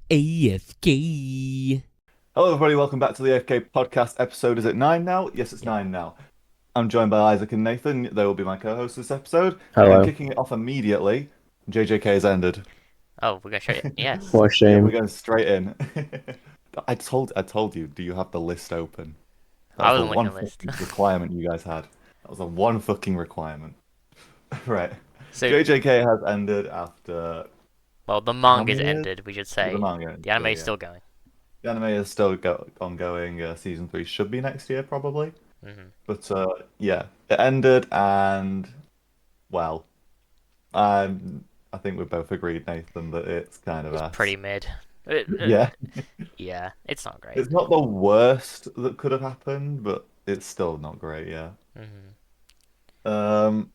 AFK. Hello, everybody. Welcome back to the AFK podcast episode. Is it 9 now? Yes, it's Yep. 9 now. I'm joined by Isaac and Nathan. They will be my co-hosts this episode. And Hello. kicking it off immediately, JJK has ended. Oh, we're gonna show you. Yes. What a Yeah, we're shame. going straight in. I told you, do you have the list open? That I was the wasn't looking one at the list. fucking requirement you guys had. That was the one fucking requirement. Right. So, JJK has ended after well, the how manga's many years? ended, we should The say. manga, The anime is yeah. still going. The anime is still ongoing. Season 3 should be next year, probably. hmm But yeah, it ended, and well, I think we both agreed, Nathan, that it's kind of It's pretty ass. mid. Yeah, Yeah, it's not great. it's not the worst that could have happened, but it's still not great. Yeah. hmm Um,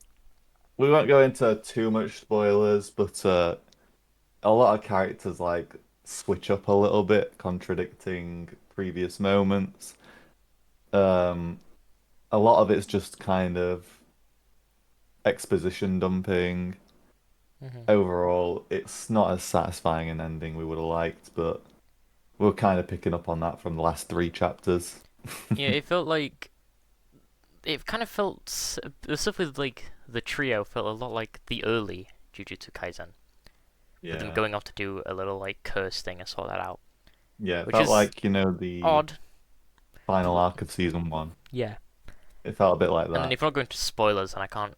we won't go into too much spoilers, but a lot of characters like switch up a little bit, contradicting previous moments. Um, a lot of it's just kind of exposition dumping. hmm Overall, it's not as satisfying an ending we would have liked, but we're kind of picking up on that from the last three chapters. Yeah, it felt like it kind of felt the stuff with like the trio felt a lot like the early Jujutsu Kaisen, with them Yeah. going off to do a little like curse thing and sort that out, Yeah, it which felt is like, the odd. final But arc of season one. yeah, It felt a bit like and then that. if we're not going to spoilers, and I can't.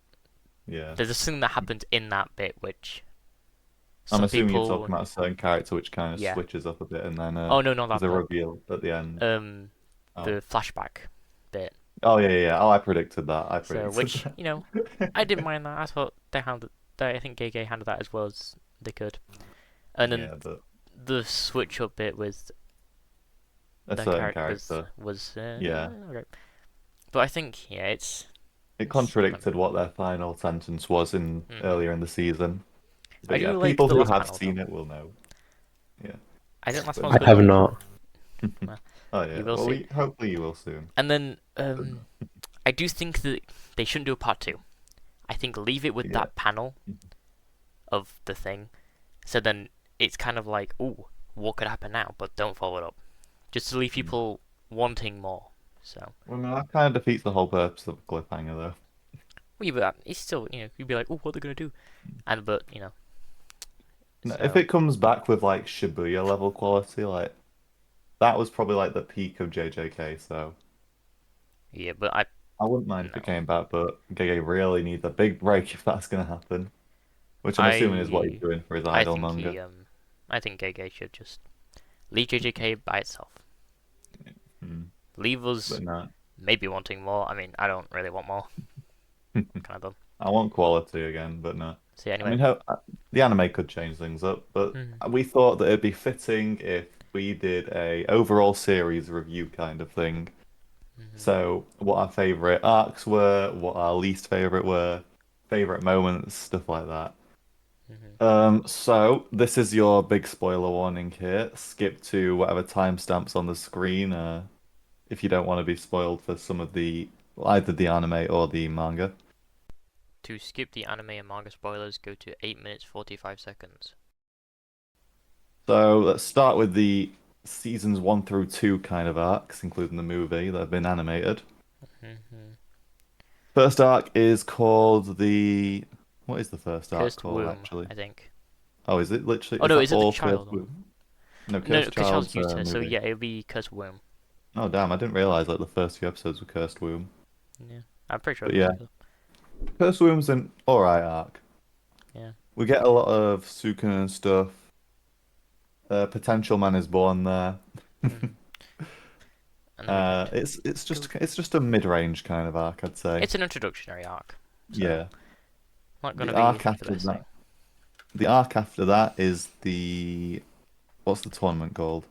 Yeah. There's a thing that happens in that bit which I'm some assuming you're people, talking about a certain character which kind of yeah. switches up a bit and then Oh no, not there's that a bit. reveal at the end. Oh. The flashback bit. Oh yeah, yeah, yeah. Oh, I predicted that. I So, predicted which that. I didn't mind that. I thought they handled. I think Gege handled that as well as they could. And then Yeah, but the switch up bit with a the certain characters character. was Yeah. okay. But I think It it's still gonna be contradicted what their final sentence was in good. earlier in the season. I But yeah, do like people the who last have panel though. seen it will know. Yeah. I think last But one was I good. have not. Well, oh you yeah. will Well, see. we hopefully you will soon. And then I do think that they shouldn't do a part two. I think leave it with Yeah. that panel of the thing. So then it's kind of like, ooh, what could happen now? But don't follow it up, just to leave Mm. people wanting more. So, Well, no, that kind of defeats the whole purpose of a cliffhanger, though. well, yeah, but it's still, you'd be like, oh, what are they gonna do? And but No, if so it comes back with like Shibuya level quality, like that was probably like the peak of JJK. So yeah, but I I wouldn't mind if it no, came back, but Gege really needs a big break if that's gonna happen. Which I'm assuming is what he's I doing for his I idol think manga. I think Gege should just leave JJK by itself. Mm. Leave us But no, maybe wanting more. I mean, I don't really want more. I'm kind of done. I want quality again, but no. See, I anyway. mean, the anime could change things up, but Mm-hmm. we thought that it'd be fitting if we did a overall series review kind of thing. Mm-hmm. So, what our favorite arcs were, what our least favorite were, favorite moments, stuff like that. Mm-hmm. So this is your big spoiler warning here. Skip to whatever timestamps on the screen, if you don't want to be spoiled for some of either the anime or the manga. To skip the anime and manga spoilers, go to 8 minutes 45 seconds. So let's start with the seasons one through two kind of arcs, including the movie that have been animated. Mm-hmm. First arc is called the. What is the first arc Cursed called Womb, actually? I think. Oh, is it literally? Oh Is no, that is it the all Cursed child one? Womb? No, No, no, Cursed because Child's Child's useless. So movie. yeah, it'll be Cursed Womb. Oh damn, I didn't realize like the first few episodes were Cursed Womb. Yeah, I'm pretty sure But it was. yeah, Cursed Womb's an alright arc. Yeah. We get a lot of Sukuna and stuff. Potential Man is born there. Mm-hmm. And then we get go. It's just a mid-range kind of arc, I'd say. It's an introductory arc, so Yeah. not gonna The be arc like the after best thing. that, the arc after that is the what's the tournament called?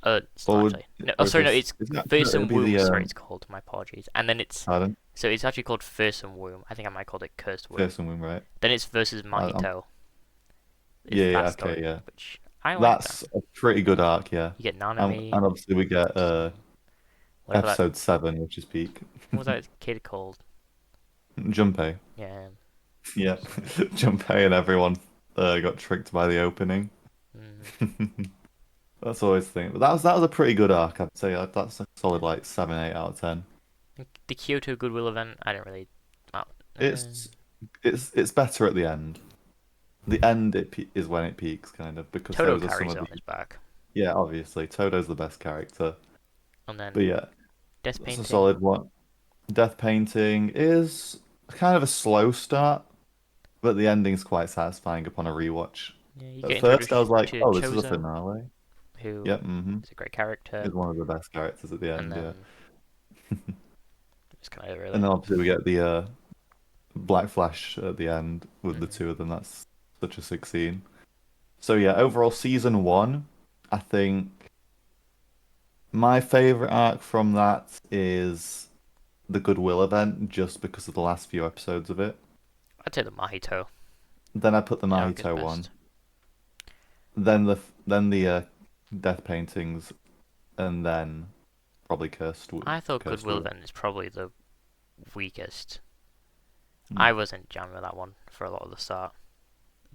It's not Or would actually. No, oh, or sorry, no, just it's is that no, it'd Fearsome be Womb. the Sorry, it's called. My apologies. And then pardon? it's actually called Fearsome Womb. I think I might call it Cursed Womb. First one, right? Then it's versus Um, Mahito. Is yeah, that yeah, okay, story, yeah. which I like that. That's a pretty good arc, yeah. You get And Nanami, obviously we get whatever that. episode 7, which is peak. What was that kid called? Junpei. Yeah. Yeah, Junpei and everyone got tricked by the opening. Mm. That's always the thing. But that was a pretty good arc, I'd say. That's a solid like 7, 8 out of 10. The Kyoto Goodwill event, I didn't really. Oh, It's it's better at the end. The end is when it peaks, kind of, because Toto those are some carries of it the on his back, yeah, obviously Todo's the best character. and But then yeah, death that's a painting. solid one. Death Painting is kind of a slow start, but the ending's quite satisfying upon a rewatch. Yeah, you At get first, I was introduced like, to "Oh, this is a Chozo, finale." who Yep, mm-hmm. is a great character, Is one of the best characters at the and end, yeah. then it's kind of And really. then obviously we get the Black Flash at the end with the Mhm. two of them. That's such a sick scene. So yeah, overall season one, I think my favorite arc from that is the Goodwill event, just because of the last few episodes of it. I'd say the Mahito Then I put the arc is Mahito one. best. Then the death paintings, and then probably I thought cursed Goodwill wood. event is probably the weakest. Hmm. I wasn't jamming with that one for a lot of the start.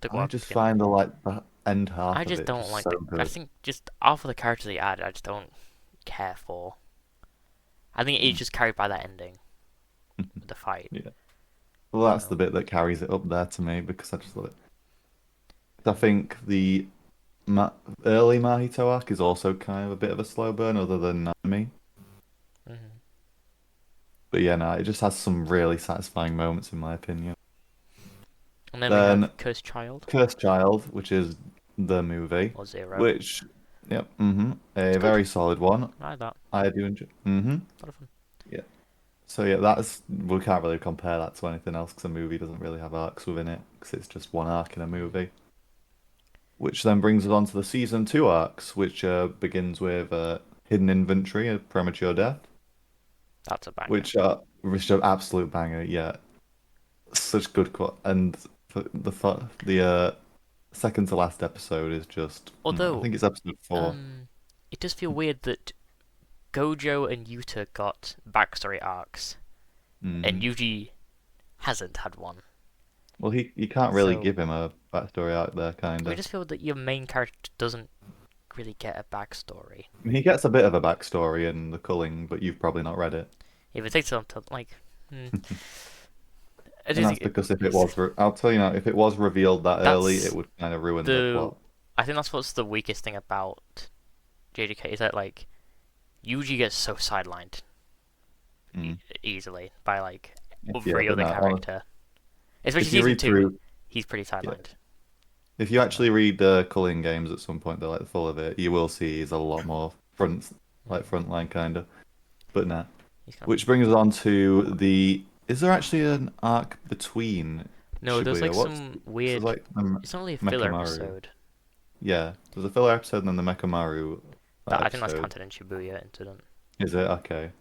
The I quite just beginning. find the end I half of just it don't just like so the. I good. think just half of the characters they add, I just don't care for. I think it's Mm. just carried by that ending, the fight. Yeah. Well, that's the So. bit that carries it up there to me because I just love it. I think the Ma early Mahito arc is also kind of a bit of a slow burn, other than Nami. Mhm. But yeah, no, it just has some really satisfying moments, in my opinion. And then we Then have Cursed Child Cursed Child, which is the movie, or Zero. which, yep, mm-hmm, It's a good. very solid one. I like that. I do enjoy. Mm-hmm. A lot of fun. Yeah. So yeah, that's we can't really compare that to anything else because a movie doesn't really have arcs within it because it's just one arc in a Mhm. movie. Which then brings us on to the season two arcs, which begins with hidden inventory, a premature death, That's a banger. which are absolute banger. Yeah, such good and the second to last episode is just I Although, think it's episode 4. it does feel weird that Gojo and Yuta got backstory arcs, and Hmm. Yuji hasn't had one. Well, he can't really So give him a backstory arc there, I kinda. just feel that your main character doesn't really get a backstory. I mean, he gets a bit of a backstory in the Culling, but you've probably not read it. If it takes them to like, hmm, I And just that's think because if it was, I'll tell you now, if it was revealed that early, it that's would kind of ruin the the. plot. I think that's what's the weakest thing about JJK is that like Yuji gets so sidelined Mm. easily by like Yeah, every but other no, honest, character. Especially if you season read two, through, he's pretty yeah, sidelined. if you So, actually read Culling games at some point, they're like full of it. You will see he's a lot more like mm, frontline kind of. But nah. he's kind of Which brings us on to the. Is there actually an arc between no. There's like Shibuya? some This is weird. like the It's not really a filler Mekamaru. episode. Yeah, there's a filler episode and then the Mekamaru That I think that's episode. counted in Shibuya incident, Is it? Okay.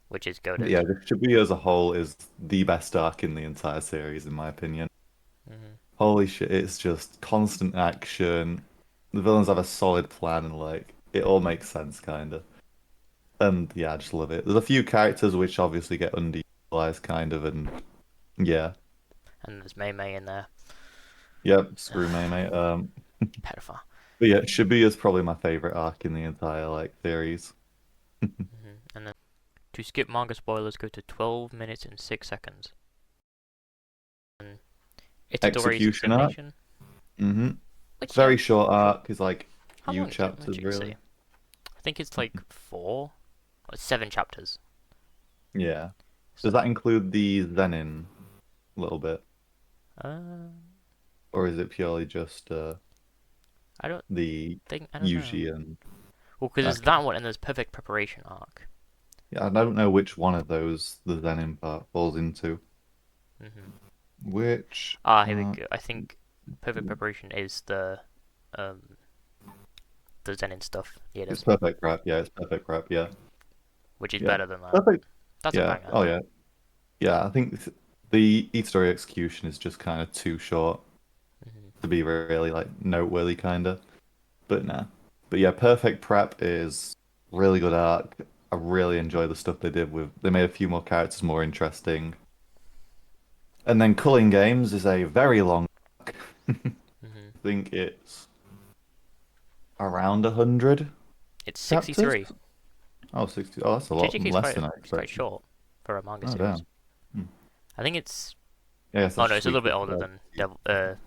which is But yeah, goaded. the Shibuya as a whole is the best arc in the entire series, in my opinion. Hmm. Holy shit, it's just constant action. The villains have a solid plan and like it all makes sense kind of. And yeah, I just love it. There's a few characters which obviously get underutilized kind of and yeah. And there's Mei Mei in there. Yep, screw me, mate. Pedophile. But yeah, Shibuya's probably my favorite arc in the entire like series. And then to skip manga spoilers, go to 12 minutes and 6 seconds. And Itadori's Execution arc. examination, Mm-hmm. which yeah, Very short sure. arc is like How few long is it? What chapters did you really. say? I think it's like 7 chapters. Yeah. Does So, that include the Zenin a little bit? uh, Or is it purely just I don't the I don't know. Yuji and Well, because there's okay. that one and there's perfect preparation arc. Yeah, I don't know which one of those the Zenin part falls into. Hmm. Which Ah, here we part? go. I think perfect preparation is um the Zenin stuff. Yeah, it It's is, perfect prep. Yeah, it's perfect prep. Yeah, which is yeah, better than that. perfect. That's a Yeah. banger. Oh yeah, yeah. I think the Eat Story execution is just kind of too short Hmm. to be really like noteworthy, kind of. But nah. But yeah, perfect prep is really good arc. I really enjoy the stuff they did with. They made a few more characters more interesting. And then Culling Games is a very long arc. I Hmm. think it's around 100 It's chapters. 63. Oh, 60. Oh, that's a lot JJK is less quite than I it's quite expected. short for a manga Oh, series. damn. Hmm. I think it's Yeah, I guess oh that's no, just it's a little bit weekly. older than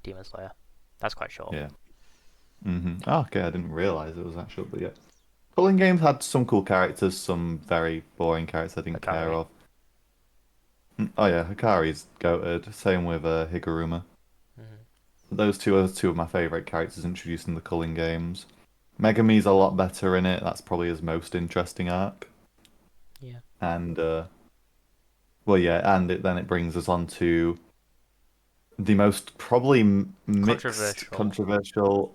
Demon Slayer. That's quite short. Yeah. Oh, okay, I didn't realize it was that short, but yeah. Pulling Games had some cool characters, some very boring characters I didn't care Akari. of. Oh yeah, Hikari's goated. Same with Higuruma. Hmm. Those two are two of my favorite characters introduced in the Culling Games. Megumi's a lot better in it. That's probably his most interesting arc. Yeah. And well, yeah, and then it brings us on to the most probably mixed, Controversial. controversial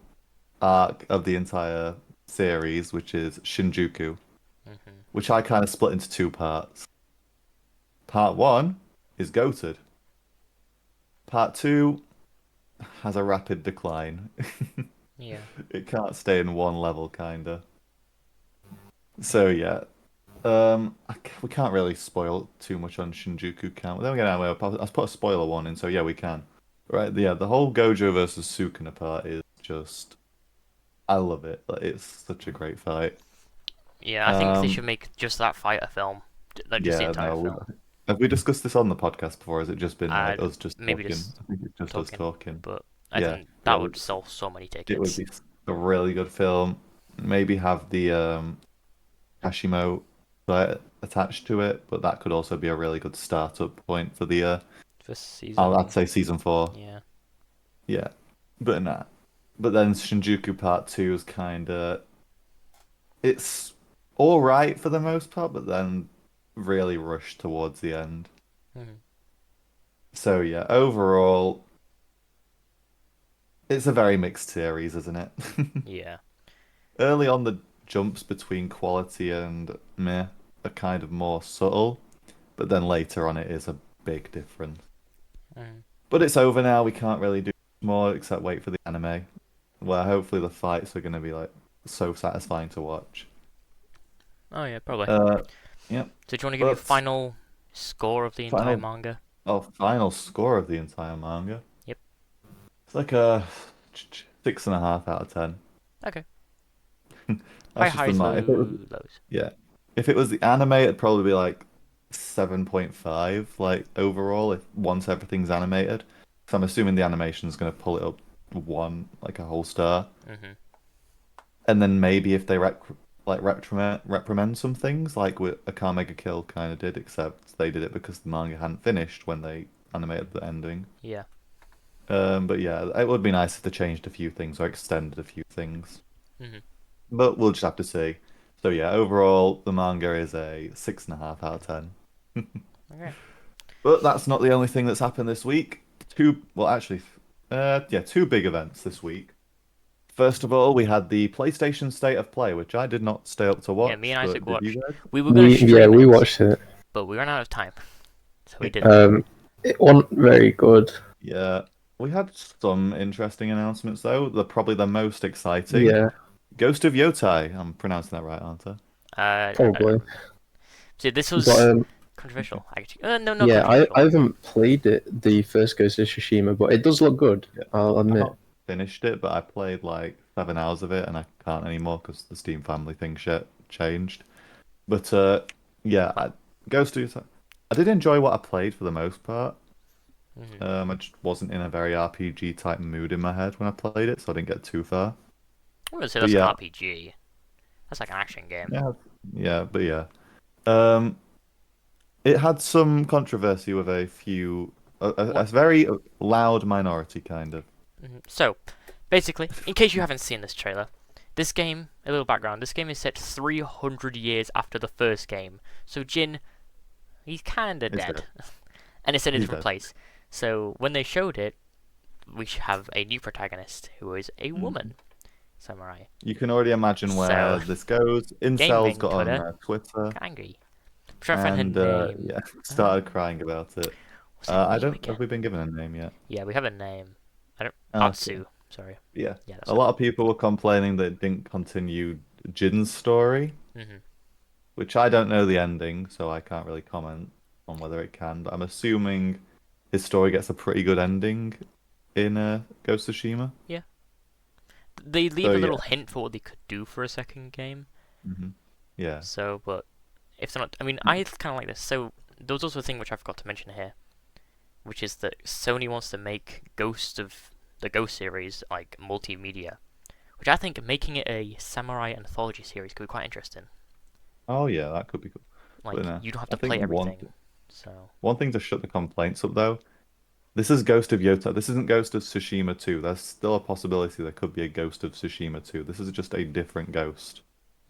arc of the entire series, which is Shinjuku, Hmm. which I kind of split into two parts. Part one is goated. Part two has a rapid decline. Yeah. It can't stay in one level, kinda. So yeah, we can't really spoil too much on Shinjuku, can we? Then we get anyway. I'll put a spoiler one in, so yeah, we can. Right, yeah, the whole Gojo versus Sukuna part is just, I love it. Like, it's such a great fight. Yeah, I think they Um, should make just that fight a film, like just the yeah, entire no, film. have we discussed this on the podcast before? Has it just been like I'd us just maybe talking? just I think it's just us talking, talking. but I Yeah, think yeah, that would sell so many it would tickets. be a really good film. Maybe have the Kashimo attached to it, but that could also be a really good startup point for the For I'd season, say season 4. yeah. Yeah. But nah. But then Shinjuku Part 2 is kinda it's all right for the most part, but then really rushed towards the end. Hmm. So yeah, overall it's a very mixed series, isn't it? Yeah. Early on the jumps between quality and meh are kind of more subtle, but then later on it is a big difference. Mm. But it's over now. We can't really do more except wait for the anime, where hopefully the fights are going to be like so satisfying to watch. Oh yeah, probably. Uh, yeah. So do you want to give your But final score of the entire final, manga? final score of the entire manga. Yep. It's like a 6.5 out of 10. Okay. High That's just the highs, mark. If it was, low lows. yeah, if it was the anime, it'd probably be like 7.5, like overall, if once everything's animated. So I'm assuming the animation's going to pull it up one, like a whole star. Hmm. And then maybe if they reprimand some things, like with a Car Mega Kill kind of did, except they did it because the manga hadn't finished when they animated the ending. Yeah. But yeah, it would be nice if they changed a few things or extended a few things. Hmm. But we'll just have to see. So yeah, overall, the manga is a 6.5 out of 10. Okay. But that's not the only thing that's happened this week. Well, actually, yeah, two big events this week. First of all, we had the PlayStation State of Play, which I did not stay up to Yeah, me watch, and Isaac but did you watched. guys? We were gonna Yeah, stream we it, watched it. but we ran out of time, so we didn't. Um, it wasn't very good. Yeah, we had some interesting announcements though. Probably the most exciting. Yeah, Ghost of Yotai. I'm pronouncing that right, aren't I? I don't probably. remember. See, this But was controversial. Actually, no, not yeah, I controversial. haven't played it, the first Ghost of Tsushima, but it does look good. Yeah. I'll I've admit. not finished it, but I played like 7 hours of it, and I can't anymore because the Steam Family thing shit changed. But yeah, Ghost of Yotai. I did enjoy what I played for the most part. Hmm. I just wasn't in a very RPG type mood in my head when I played it, so I didn't get too far. I wouldn't say But that's an yeah, RPG. That's like an action game. yeah, yeah, but yeah. Um, it had some controversy with a few, a What? very loud minority, kind of. So, basically, in case you haven't seen this trailer, this game, a little background, this game is set 300 years after the first game. So Jin, he's kinda It's dead. dead. And it's in his He's dead. place. So when they showed it, we should have a new protagonist who is a Mm. woman samurai. You can already imagine where So, this goes. Incels gaming got on Twitter Twitter got angry. I'm trying to find her and name. yeah, Uh, started crying about it. what's her I name don't. Have again? we been given a name yet? Yeah, we have a name. I don't. Okay. Atsu. Sorry. Yeah. Yeah, that's A her. lot of people were complaining that it didn't continue Jin's story, Hmm. which I don't know the ending, so I can't really comment on whether it can. But I'm assuming his story gets a pretty good ending in Ghost of Tsushima. Yeah. they leave So, a yeah. little hint for what they could do for a second game. Hmm. Yeah. So, but if they're not, I mean, I kind of like this. So there was also a thing which I forgot to mention here, which is that Sony wants to make the Ghost series like multimedia, which I think making it a samurai anthology series could be quite interesting. Oh yeah, that could be cool. Like But no, you don't have I to play think everything. So one thing to shut the complaints up though. This is Ghost of Yota. This isn't Ghost of Tsushima 2. There's still a possibility there could be a Ghost of Tsushima 2. This is just a different ghost,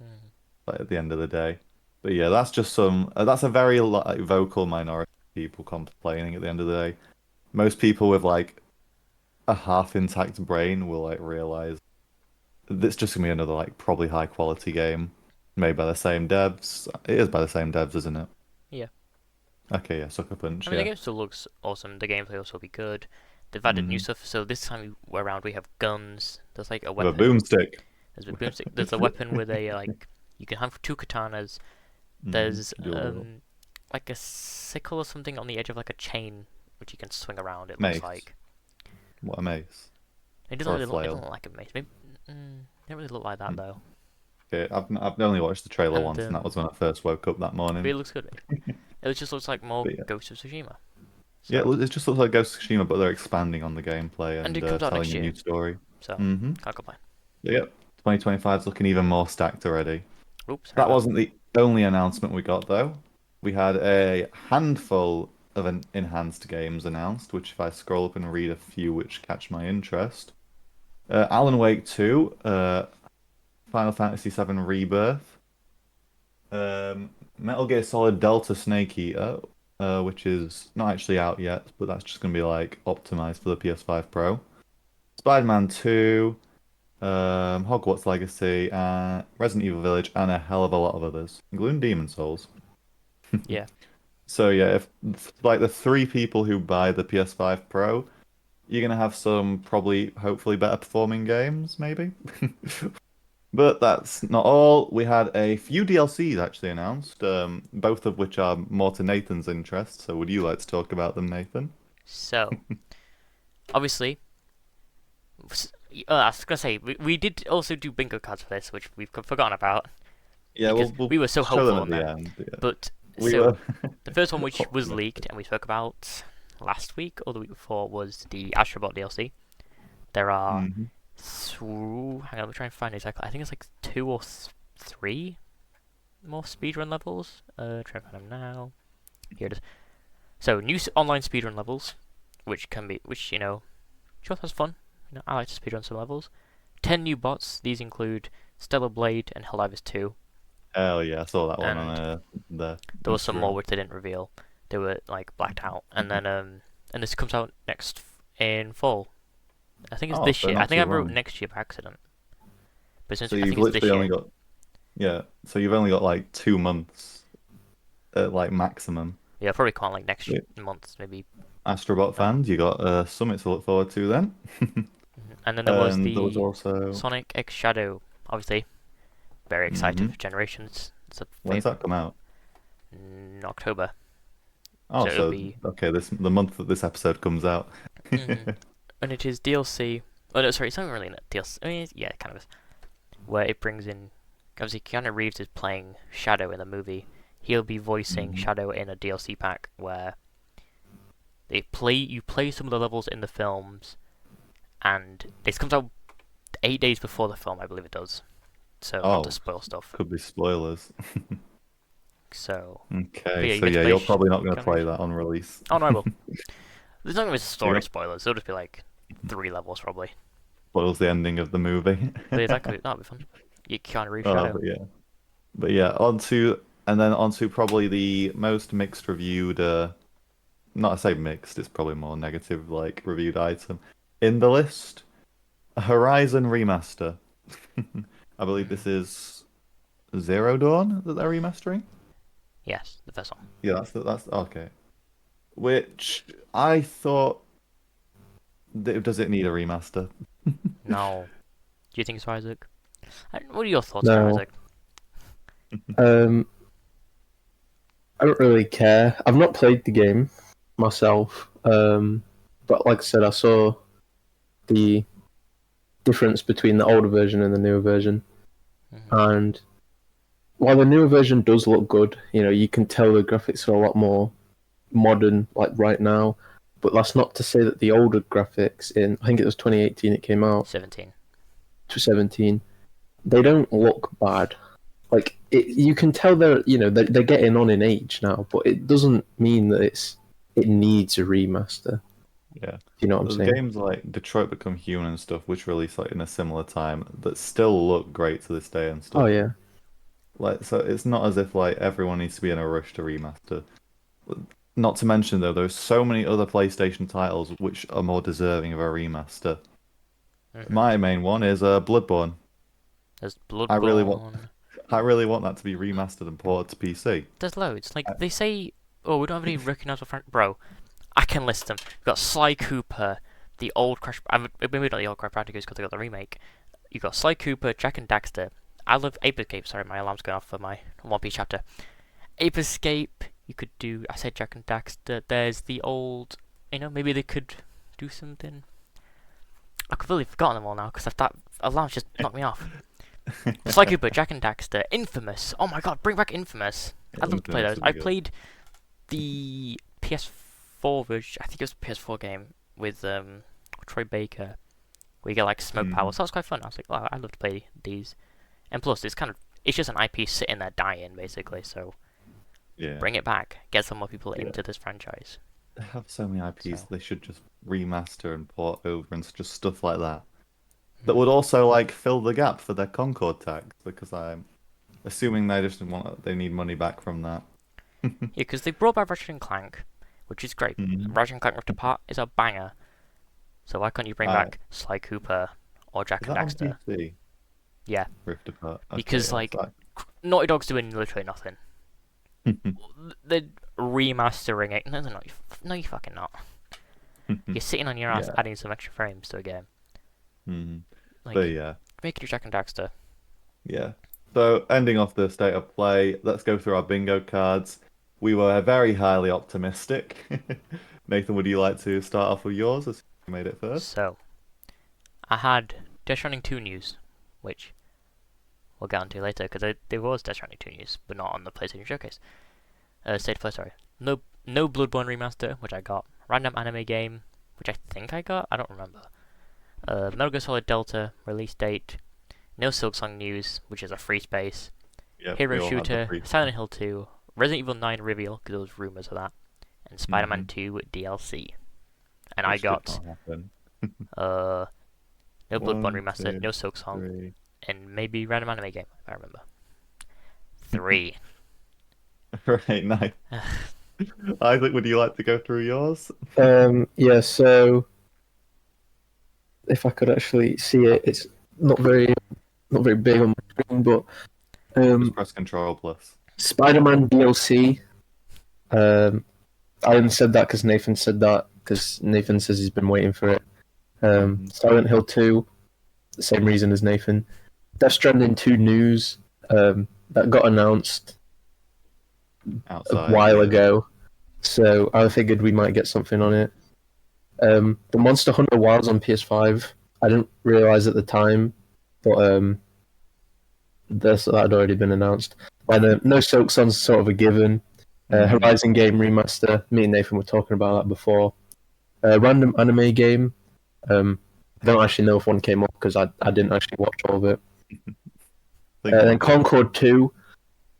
mm, like, at the end of the day. But yeah, that's just some. That's a very like, vocal minority of people complaining at the end of the day. Most people with like a half intact brain will like realize it's just gonna be another like probably high quality game made by the same devs. It is by the same devs, isn't it? yeah, Okay, yeah, Sucker Punch, I mean the yeah. game still looks awesome. The gameplay will also be good. They've added new Hmm. stuff. So this time around we have guns. There's like a With a weapon. boomstick. There's a boomstick. There's a weapon with a like you can have two katanas. There's Dual wield. like a sickle or something on the edge of like a chain which you can swing around. It looks Mace. like What a mace. it Or doesn't a really look. It flail. doesn't look like a mace. Maybe it doesn't really look like that Hmm. though. Okay, I've only watched the trailer And once, and that was when I first woke up that but morning. it looks good. It just looks like more But yeah, Ghost of Tsushima. yeah, So it just looks like Ghost of Tsushima, but they're expanding on the gameplay and and it comes out telling next a year. new story. So Hmm. can't complain. Yep, 2025 is looking even more stacked already. Oops, sorry That about wasn't the only announcement we got though. We had a handful of enhanced games announced, which if I scroll up and read a few which catch my interest. Alan Wake 2, Final Fantasy 7 Rebirth, Metal Gear Solid Delta Snake Eater, which is not actually out yet, but that's just going to be like optimized for the PS5 Pro. Spider-Man 2, Hogwarts Legacy, Resident Evil Village, and a hell of a lot of others, including Demon Souls. yeah. So yeah, if like the three people who buy the PS5 Pro, you're gonna have some probably hopefully better performing games, maybe. But that's not all. We had a few DLCs actually announced, both of which are more to Nathan's interest. So would you like to talk about them, Nathan? So obviously, I was gonna say we did also do bingo cards for this, which we've forgotten about Yeah, because we'll we were so show them hopeful at on the them. end. Yeah. But We so were the first one which was optimistic. leaked and we spoke about last week or the week before was the Astrobot DLC. There are Hmm. hang on, we're trying to find exactly. I think it's like two or three more speedrun levels. Trying to find them now. Here it is. So new online speedrun levels, which can be, which sure that's fun. I like to speedrun some levels. 10 new bots. These include Stellar Blade and Helldivers 2, Hell yeah, I saw that one on and the there was some more Instagram. which they didn't reveal. They were like blacked out, and then and this comes out next in fall. I think it's Oh, this so year. I not think too I wrote long. next year by accident, but So I you've think it's this literally only year. got yeah. So you've only got like 2 months at like maximum. Yeah, probably come out like next Yeah. month, maybe. Astrobot Um, fans, you got Summit to look forward to then. and then there was And there was the also Sonic X Shadow. Obviously, very excited hmm for Generations. It's a when's that come out? in October, Oh, so it'll so be. okay, this the month that this episode comes out. Mhm. And it is DLC. Oh no, sorry, it's not really DLC. I mean, yeah, it kind of is. Where it brings in, obviously, Keanu Reeves is playing Shadow in the movie. He'll be voicing Hmm. Shadow in a DLC pack where you play some of the levels in the films, and this comes out 8 days before the film, I believe it does. So not to Oh, spoil stuff. could be spoilers. So, but Okay, yeah, you so get to yeah, play you're probably not going to Keanu play Reeves. that on release. Oh no, I will. There's not gonna be You're story gonna spoilers. It'll just be like 3 levels probably. spoils the ending of the movie. But yeah, that'll be fun. You Keanu Reeves Oh, Shadow. but yeah, onto probably the most mixed reviewed. Not I say mixed, it's probably more negative like reviewed item in the list. Horizon Remaster. I believe Hmm. this is Zero Dawn that they're remastering. Yes, the first one. Yeah, that's okay. Which I thought, does it need a remaster? No. Do you think so, Isaac? What are your thoughts on it, No. Isaac? Um, I don't really care. I've not played the game myself, but like I said, I saw the difference between the older version and the newer version. Mhm. And while the newer version does look good, you can tell the graphics are a lot more modern, like right now. But that's not to say that the older graphics I think it was 2018 it came out, 17. to 17, they don't look bad. Like you can tell they're getting on in age now, but it doesn't mean that it needs a remaster. Yeah. You know what I'm There's saying? games like Detroit Become Human and stuff, which released like in a similar time, that still look great to this day and Oh stuff. yeah, Like, so it's not as if like everyone needs to be in a rush to remaster. Not to mention though, there's so many other PlayStation titles which are more deserving of a remaster. Mhm. My main one is Bloodborne. There's I really want, Bloodborne. I really want that to be remastered and ported to PC. There's loads. Like I- they say, oh, we don't have any recognizable bro. I can list them. We've got Sly Cooper, the old Crash. Maybe not the old Crash Bandicoot because they got the remake. You got Sly Cooper, Jack and Daxter. I love Ape Escape. Sorry, my alarm's going off for my One Piece chapter. Ape Escape. You could do. I said Jack and Daxter. There's the old. Maybe they could do something. I've completely forgotten them all now because that alarm's just knocked me off. Sly Cooper, Jack and Daxter, Infamous. Oh my god, bring back Infamous. I'd love to play Infamous those. would be I good. played the PS4 version. I think it was a PS4 game with Troy Baker, where you get like smoke powers. So that was quite fun. I was like, oh, I'd love to play these. And plus, it's just an IP sitting there dying basically. So Yeah. bring it back, get some more people Yeah. into this franchise. They have so many IPs So. they should just remaster and port over and just stuff like that. That would also like fill the gap for their Concord tags because I'm assuming they need money back from that. Yeah, because they brought back Ratchet and Clank, which is great. Mhm. Ratchet and Clank Rift Apart is a banger. So why can't you bring Uh, back Sly Cooper or Jack Is and that on Daxter? PC? Yeah, Rift Apart. Okay, because yeah, like Naughty Dog's doing literally nothing. They're remastering it. No, they're not. No, you fucking not. You're sitting on your ass Yeah. adding some extra frames to a game. Mhm. Like, But yeah, make it your Jack and Daxter. yeah. So ending off the state of play, let's go through our bingo cards. We were very highly optimistic. Nathan, would you like to start off with yours as you made it first? So, I had Death Stranding 2 news, which we'll get onto later, because there was Death Stranding 2 news, but not on the PlayStation Showcase. State of play, sorry. No Bloodborne remaster, which I got. Random anime game, which I think I got. I don't remember. Metal Gear Solid Delta release date. No Silksong news, which is a free space. Yep, Hero we all had the Shooter, free- Silent Hill 2, Resident Evil 9 reveal, because there was rumors of that, and Spider-Man Mhm. 2 DLC. And I Which did got not happen. no Bloodborne 1, remaster, 2, no Silksong, 3. and maybe random anime game, if I remember. 3. Right, nice. Isaac, would you like to go through yours? Yeah. So if I could actually see it, it's not very big on my screen, but Just press Control plus. Spider-Man DLC. I only said that because Nathan said that because Nathan says he's been waiting for it. Mhm. Silent Hill 2, the same reason as Nathan. Death Stranding 2 news that got announced a Outside, while yeah. ago, so I figured we might get something on it. The Monster Hunter Wilds on PS5, I didn't realize at the time, but that had already been announced. And No Silksong's sort of a given. Mhm. Horizon game remaster. Me and Nathan were talking about that before. Random anime game. I don't actually know if one came up because I didn't actually watch all of it. Think And then one did. Concord 2.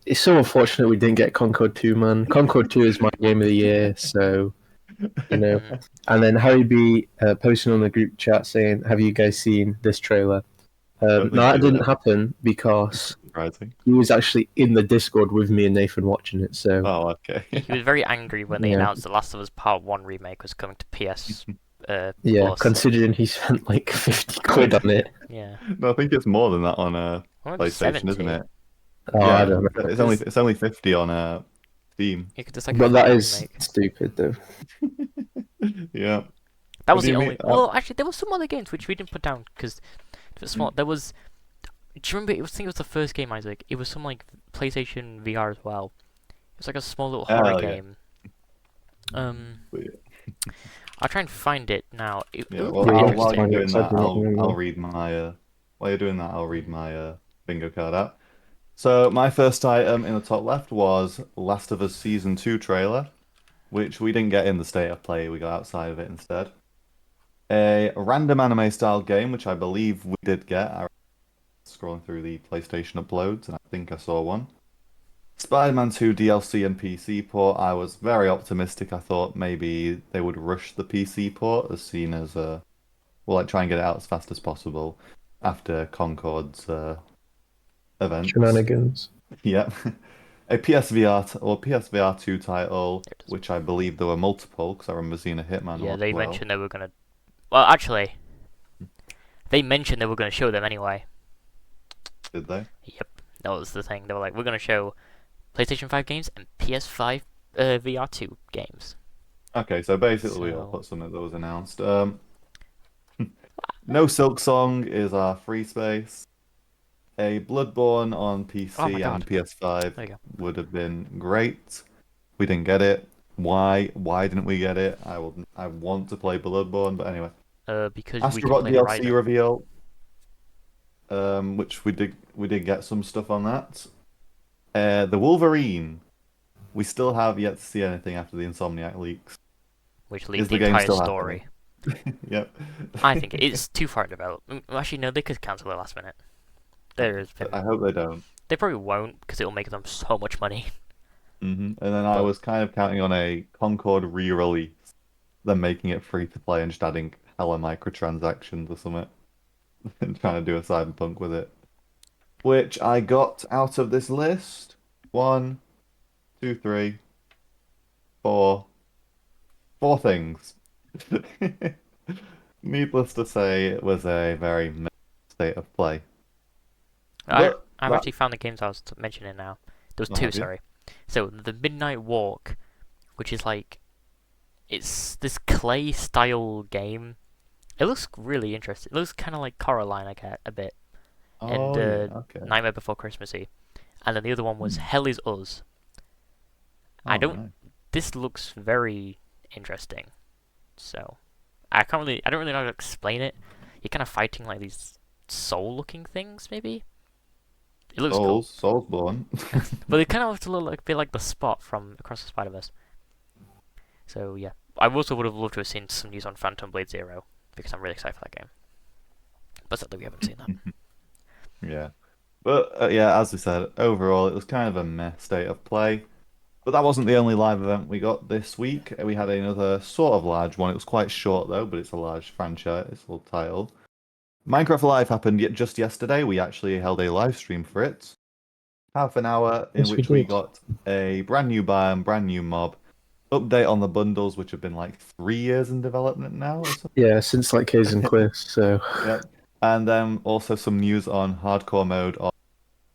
It's so unfortunate we didn't get Concord 2, man. Concord 2 is my game of the year, so, you know. And then Harry B posting on the group chat saying, have you guys seen this trailer? Don't No, think that so. didn't happen because Surprising. he was actually in the Discord with me and Nathan watching it, so. Oh, okay. He was very angry when they Yeah. announced The Last of Us Part 1 remake was coming to PS Yeah, Plus. considering he spent like 50 quid on it. Yeah. No, I think it's more than that on Well, maybe PlayStation, 70. isn't it? Oh, Yeah, I don't know. it's only 50 on Steam. You could just like But a that full is remake. stupid, though. Yeah. That What was do the you only. mean? Well, actually, there was some other games which we didn't put down because it was small. There was. Do you remember? I think it was the first game, Isaac. It was some like PlayStation VR as well. It was like a small little horror Oh, yeah. game. I'll try and find it now. Yeah, Ooh, well, Yeah, quite you I'll, have to while interesting. you're find it doing 'cause I that, do not I'll remember. read my while you're doing that, I'll read my bingo card out. So my first item in the top left was Last of Us Season 2 trailer, which we didn't get in the state of play, we got outside of it instead. A random anime style game, which I believe we did get. I was scrolling through the PlayStation uploads, and I think I saw one. Spider-Man 2 DLC and PC port. I was very optimistic. I thought maybe they would rush the PC port as soon as well, like try and get it out as fast as possible after Concord's events. Shenanigans. Yep. A PSVR or PSVR 2 title, There it is. which I believe there were multiple, because I remember seeing a Hitman Yeah, one they as well. mentioned they were gonna. Well, actually, they mentioned they were gonna show them anyway. Did they? Yep, that was the thing. They were like, we're gonna show PlayStation 5 games and PS5 VR2 games. Okay, so basically we all So put something that was announced. No Silk Song is our free space. A Bloodborne on oh my PC and god, PS5 there you go. would have been great. We didn't get it. Why? Why didn't we get it? I want to play Bloodborne, but anyway. Because we can Astrobot play DLC Horizon. reveal, which we did get some stuff on that. The Wolverine. We still have yet to see anything after the Insomniac leaks. Which Is leaked the the game entire still happening? story. Yep. I think it's too far developed. Actually, no, they could cancel it last minute. There's I been. hope they don't. They probably won't because it'll make them so much money. And then I But was kind of counting on a Concord re-release, then making it free to play and just adding hella microtransactions or something, and trying to do a cyberpunk with it. Which I got out of this list. One, two, three, four. Four things. Needless to say, it was a very mixed state of play. I But I've that actually found the games I was mentioning now. There was I'll two, have you. sorry. So the Midnight Walk, which is like it's this clay style game. It looks really interesting. It looks kind of like Coraline, I get a bit, and Oh yeah, okay. Nightmare Before Christmasy. And then the other one was Hmm. Hell Is Us. I Oh don't. nice. This looks very interesting. So I don't really know how to explain it. You're kind of fighting like these soul-looking things, maybe. It looks cool, Soulsborne. but it kind of looks a little like a bit like the Spot from Across the Spider-Verse. So yeah, I also would have loved to have seen some news on Phantom Blade Zero because I'm really excited for that game. But sadly, we haven't seen that. Yeah. But yeah, as we said, overall it was kind of a meh state of play. But that wasn't the only live event we got this week. We had another sort of large one. It was quite short though, but it's a large franchise or title. Minecraft Live happened just yesterday. We actually held a live stream for it. Half an hour in Yes, we which we did. got a brand new biome, brand new mob, update on the bundles, which have been like 3 years in development now or something. Yeah, since like Kaisen Quest, so Yep. And then also some news on hardcore mode on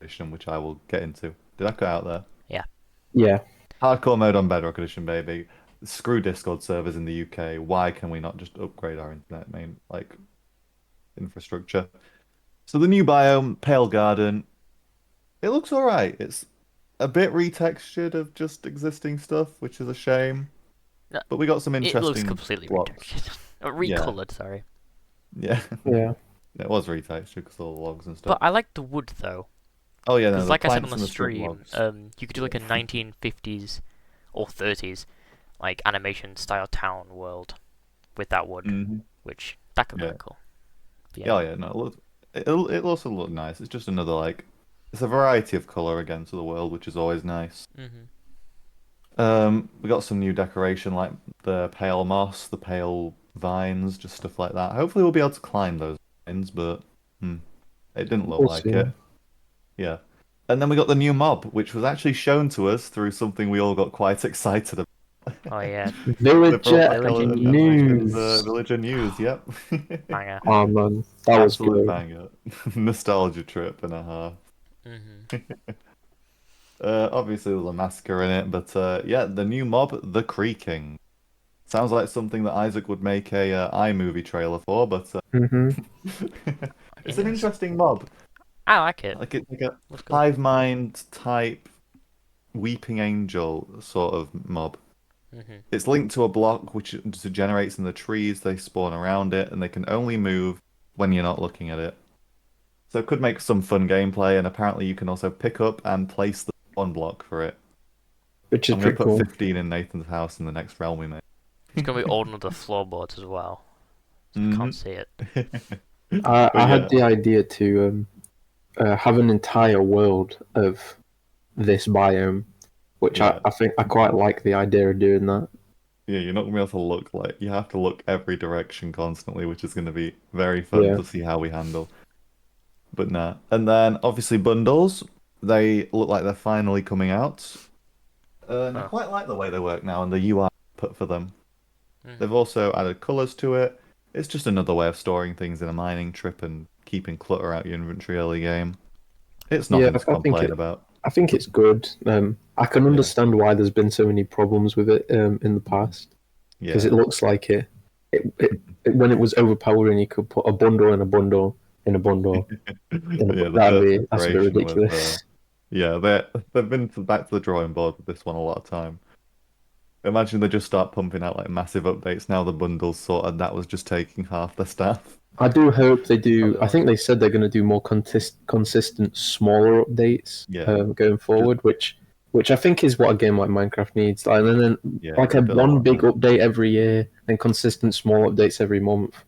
edition, which I will get into. Did I cut out there? Yeah, yeah. Hardcore mode on Bedrock Edition, baby. Screw Discord servers in the UK. Why can we not just upgrade our internet main like infrastructure? So the new biome, Pale Garden, it looks alright. It's a bit retextured of just existing stuff, which is a shame. no, But we got some it looks interesting completely blocks. retextured, Yeah, recolored. Sorry, yeah. Yeah. It was retextured because all the logs and but stuff. I like the wood though, Oh yeah, no, because the like I said on planks the and the strip stream, logs. you could do like a 1950s or 30s like animation style town world with that wood, Hmm. which that could be Yeah. really cool. But Yeah, oh, yeah, no, it also look nice. It's just another like it's a variety of color again to the world, which is always nice. hmm We got some new decoration like the pale moss, the pale vines, just stuff like that. Hopefully we'll be able to climb those vines, but hmm, it didn't look We'll like see. it. Yeah. And then we got the new mob, which was actually shown to us through something we all got quite excited about. Oh yeah, They brought Villager back Villager animations, News. Villager News, yep. Manga. Oh man, that was Absolute good. banger. Nostalgia trip and a half. hmm Obviously there's a massacre in it, but yeah, the new mob, the Creaking. Sounds like something that Isaac would make a iMovie trailer for, but Hmm. it's an Yes, interesting mob. I like it. Like it's like a Looks cool. hive mind type weeping angel sort of mob. Mhm. It's linked to a block which it generates in the trees. They spawn around it, and they can only move when you're not looking at it. So it could make some fun gameplay, and apparently you can also pick up and place the one block for it. which is I'm going to pretty put cool. 15 in Nathan's house in the next realm we make. It's gonna be all under the floorboards as well, so I can't Hmm. see it. But I had yeah, the idea to have an entire world of this biome, which yeah. I think I quite like the idea of doing that. Yeah, you're not gonna be able to look like you have to look every direction constantly, which is gonna be very fun Yeah, to see how we handle. But nah. And then obviously bundles, they look like they're finally coming out. And I Huh. quite like the way they work now and the UI put for them. They've Mhm. also added colors to it. It's just another way of storing things in a mining trip and keeping clutter out your inventory early game. It's yeah. nothing to complain about. I think it's good. I can Yeah. understand why there's been so many problems with it in the past because it Yeah. looks like when it was overpowering, you could put a bundle in a bundle in a bundle in a. Yeah, the That'd first be that's a bit iteration was ridiculous. yeah, they've been back to the drawing board with this one a lot of time. Imagine they just start pumping out like massive updates now the bundle's sorted. That was just taking half the staff. I do hope they do. I Uh, think they said they're going to do more consistent, smaller updates yeah, going just forward, which I think is what a game like Minecraft needs. Like, and then yeah, like a keep it a one lot big nicer. update every year and consistent small updates every month.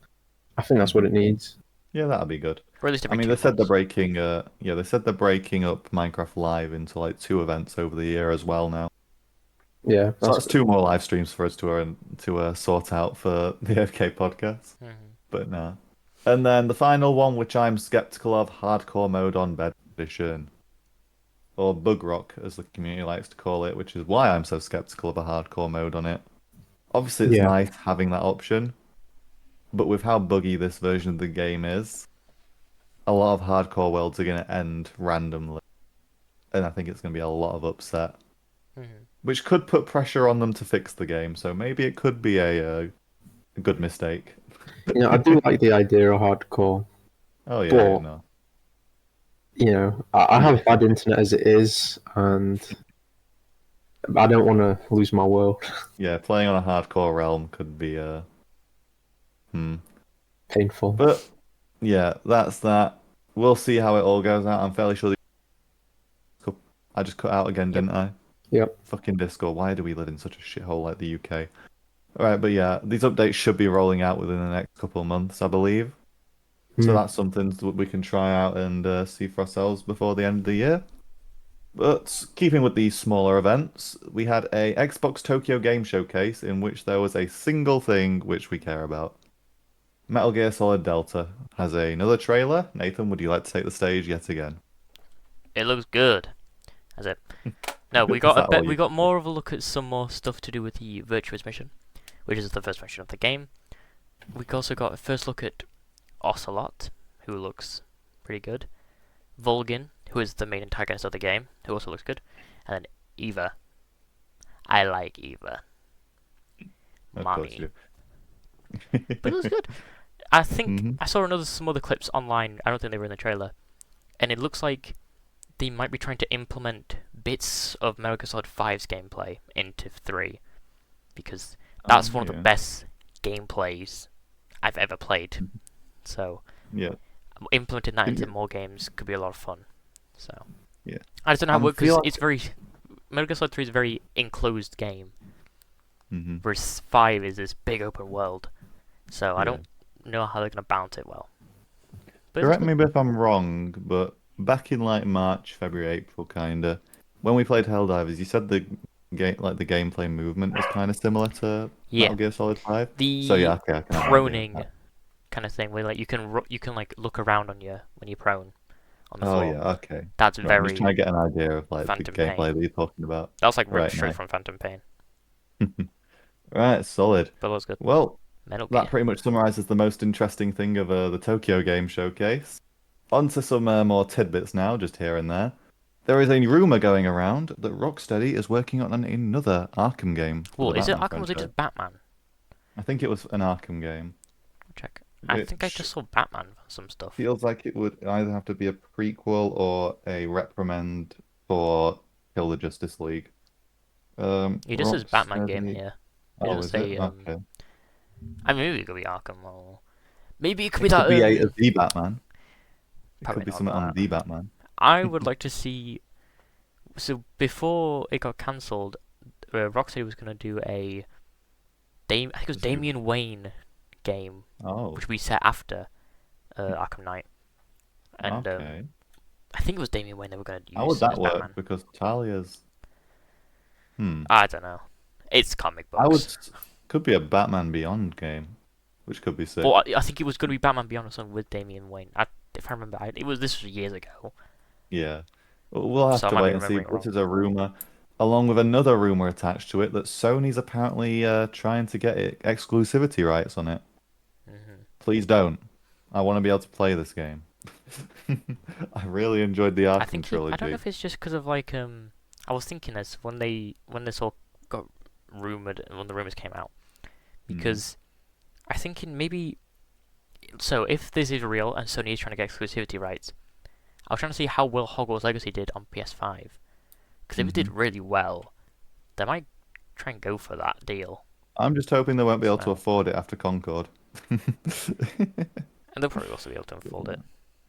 I think that's what Hmm. it needs. Yeah, that'd be good. Or at least I every mean, they two said they're months. breaking they said they're breaking up Minecraft Live into like two events over the year as well now. Yeah, So that's that's good. two more live streams for us to sort out for the AFK podcast. Mhm. But no. And then the final one, which I'm skeptical of, hardcore mode on bed edition, or bug rock, as the community likes to call it, which is why I'm so skeptical of a hardcore mode on it. Obviously, it's Yeah, nice having that option, but with how buggy this version of the game is, a lot of hardcore worlds are going to end randomly, and I think it's going to be a lot of upset, Mhm. which could put pressure on them to fix the game. So maybe it could be a good mistake. I do like the idea of hardcore, Oh yeah, but no, I yeah, have bad internet as it is, and I don't want to lose my world. yeah. Playing on a hardcore realm could be hmm. Painful. But yeah, that's that. We'll see how it all goes out. I'm fairly sure. I just cut out again, Yep. didn't I? Yep. Fucking Discord. Why do we live in such a shithole like the UK? All right, but yeah, these updates should be rolling out within the next couple of months, I believe. So Hmm. that's something that we can try out and see for ourselves before the end of the year. But keeping with these smaller events, we had a Xbox Tokyo Game Showcase in which there was a single thing which we care about. Metal Gear Solid Delta has another trailer. Nathan, would you like to take the stage yet again? It looks good. That's it. No, we Is got a that all bit. you We got can say? more of a look at some more stuff to do with the Virtuous mission, which is the first mission of the game. We also got a first look at Ocelot, who looks pretty good. Volgin, who is the main antagonist of the game, who also looks good. And then Eva. I like Eva. Of course Mommy. you But it do. looks good. I think Hmm. I saw some other clips online. I don't think they were in the trailer. And it looks like they might be trying to implement bits of Metal Gear Solid 5's gameplay into 3. Because that's one of the Yeah. best gameplays I've ever played. So Yeah. implementing that into Can- more games could be a lot of fun. So Yeah. I just don't know how it I works feel because like it's very Metal Gear Solid 3 is a very enclosed game, hmm. whereas 5 is this big open world. So I Yeah. don't know how they're gonna balance it well. But it looks Correct good. me if I'm wrong, but back in like March, February, April, kinda, when we played Helldivers, you said the the gameplay movement was kind of similar to Yeah, Metal Gear Solid 5. So yeah, the okay, I can have an idea of proning that. kind of thing where like you can like look around on you when you're prone on the Oh floor. yeah, okay. That's Right, I'm just trying very to get an idea of like the Phantom Pain. gameplay that you're talking about. That's like ripped Right, straight nice. from Phantom Pain. Right, solid. But it looks good. Well, Metal that Gear. pretty much summarizes the most interesting thing of the Tokyo Game Showcase. On to some more tidbits now, just here and there. There is a rumor going around that Rocksteady is working on another Arkham game for Well, the is it Batman Arkham or is it franchise. just Batman? I think it was an Arkham game, Check. I think I which just saw Batman for some stuff. feels like it would either have to be a prequel or a reprimand for Kill the Justice League. It just says Batman game Rocksteady. here. It Oh, doesn't is it? say. Okay. I mean, maybe it could be Arkham, or maybe it could be It could that. be the Batman. It could Probably be not something on that. the Batman. I would like to see. So before it got cancelled, Rocksteady was gonna do a I think it was Damian Wayne game, Oh, which we set after Arkham Knight, and okay. I think it was Damian Wayne they were gonna How would use as that work? Batman. Because Talia's. Hmm. I don't know. It's comic I would. books. Could be a Batman Beyond game, which could be sick. But I think it was going to be Batman Beyond or something with Damian Wayne. If I remember, this was years ago, Yeah. We'll have so I to might be wait and see. remembering it But this wrong. is a rumor, along with another rumor attached to it, that Sony's apparently trying to get exclusivity rights on it. Hmm. Please don't. I want to be able to play this game. I really enjoyed the I Arkham think I don't know trilogy. if it's just because of I was thinking this when this all got rumored and when the rumors came out Hmm. because I think in maybe so if this is real and Sony is trying to get exclusivity rights, I was trying to see how well Hogwarts Legacy did on PS5 because if it Hmm. did really well, they might try and go for that deal. I'm just hoping they won't be able to So afford it after Concord. and they'll probably also be able to unfold it.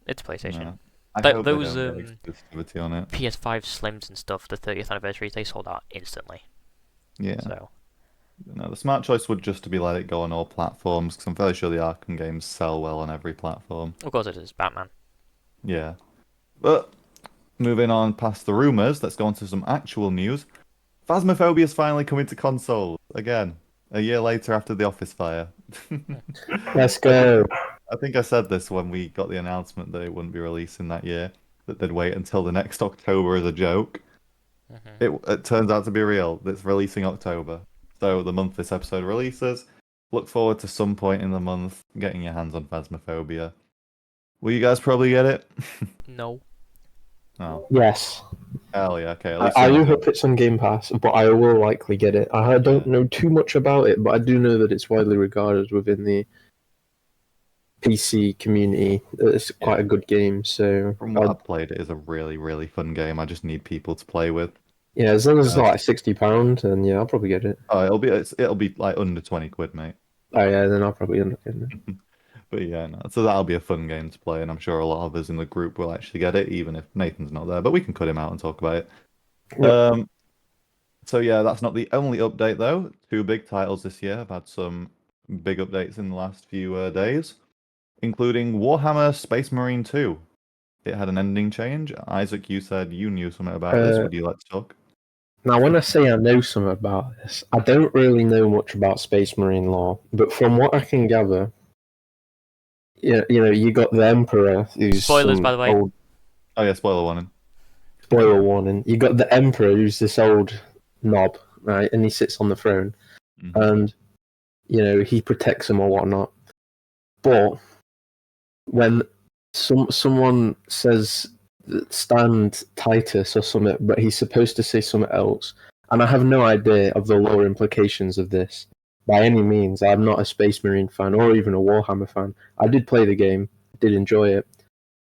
It's PlayStation. No. I hope they Those don't get exclusivity on it. PS5 Slims and stuff, the 30th anniversaries, they sold out instantly. Yeah. So No, the smart choice would just to be let it go on all platforms, because I'm fairly sure the Arkham games sell well on every platform. of course it is Batman. Yeah. But moving on past the rumors, let's go on to some actual news. Phasmophobia is finally coming to consoles again, a year later after the Office fire. Let's I think go. I think I said this when we got the announcement that it wouldn't be releasing that year, that they'd wait until the next October as a joke. Hmm. It turns out to be real. It's releasing October. So the month this episode releases, look forward to some point in the month getting your hands on Phasmophobia. Will you guys probably get it? No. Oh, Yes. hell yeah. Okay, at I, least I someone do did. hope it's on Game Pass, but I will likely get it. I don't Yeah. know too much about it, but I do know that it's widely regarded within the PC community. It's quite Yeah. a good game, so From what I've played, it is a really, really fun game. I just need people to play with. yeah, as long as it's Uh, not like £60, then yeah, I'll probably get it. oh, it'll be like under 20 quid, mate. Oh yeah, then I'll probably end up getting it. But yeah, no. So that'll be a fun game to play, and I'm sure a lot of us in the group will actually get it, even if Nathan's not there. But we can cut him out and talk about it. Yep. So yeah, that's not the only update though. Two big titles this year have had some big updates in the last few days, including Warhammer Space Marine 2. It had an ending change. Isaac, you said you knew something about this. Uh, Would you like to talk? Now, when I say I know something about this, I don't really know much about Space Marine lore, but from what I can gather, yeah, you got the Emperor, who's Spoilers, by some the way. old Oh yeah, spoiler warning. spoiler warning. You got the Emperor, who's this old knob, right, and he sits on the throne, Mhm. and he protects them or whatnot. But when someone says stand Titus or something, but he's supposed to say something else, and I have no idea of the lore implications of this by any means. I'm not a Space Marine fan or even a Warhammer fan. I did play the game, did enjoy it,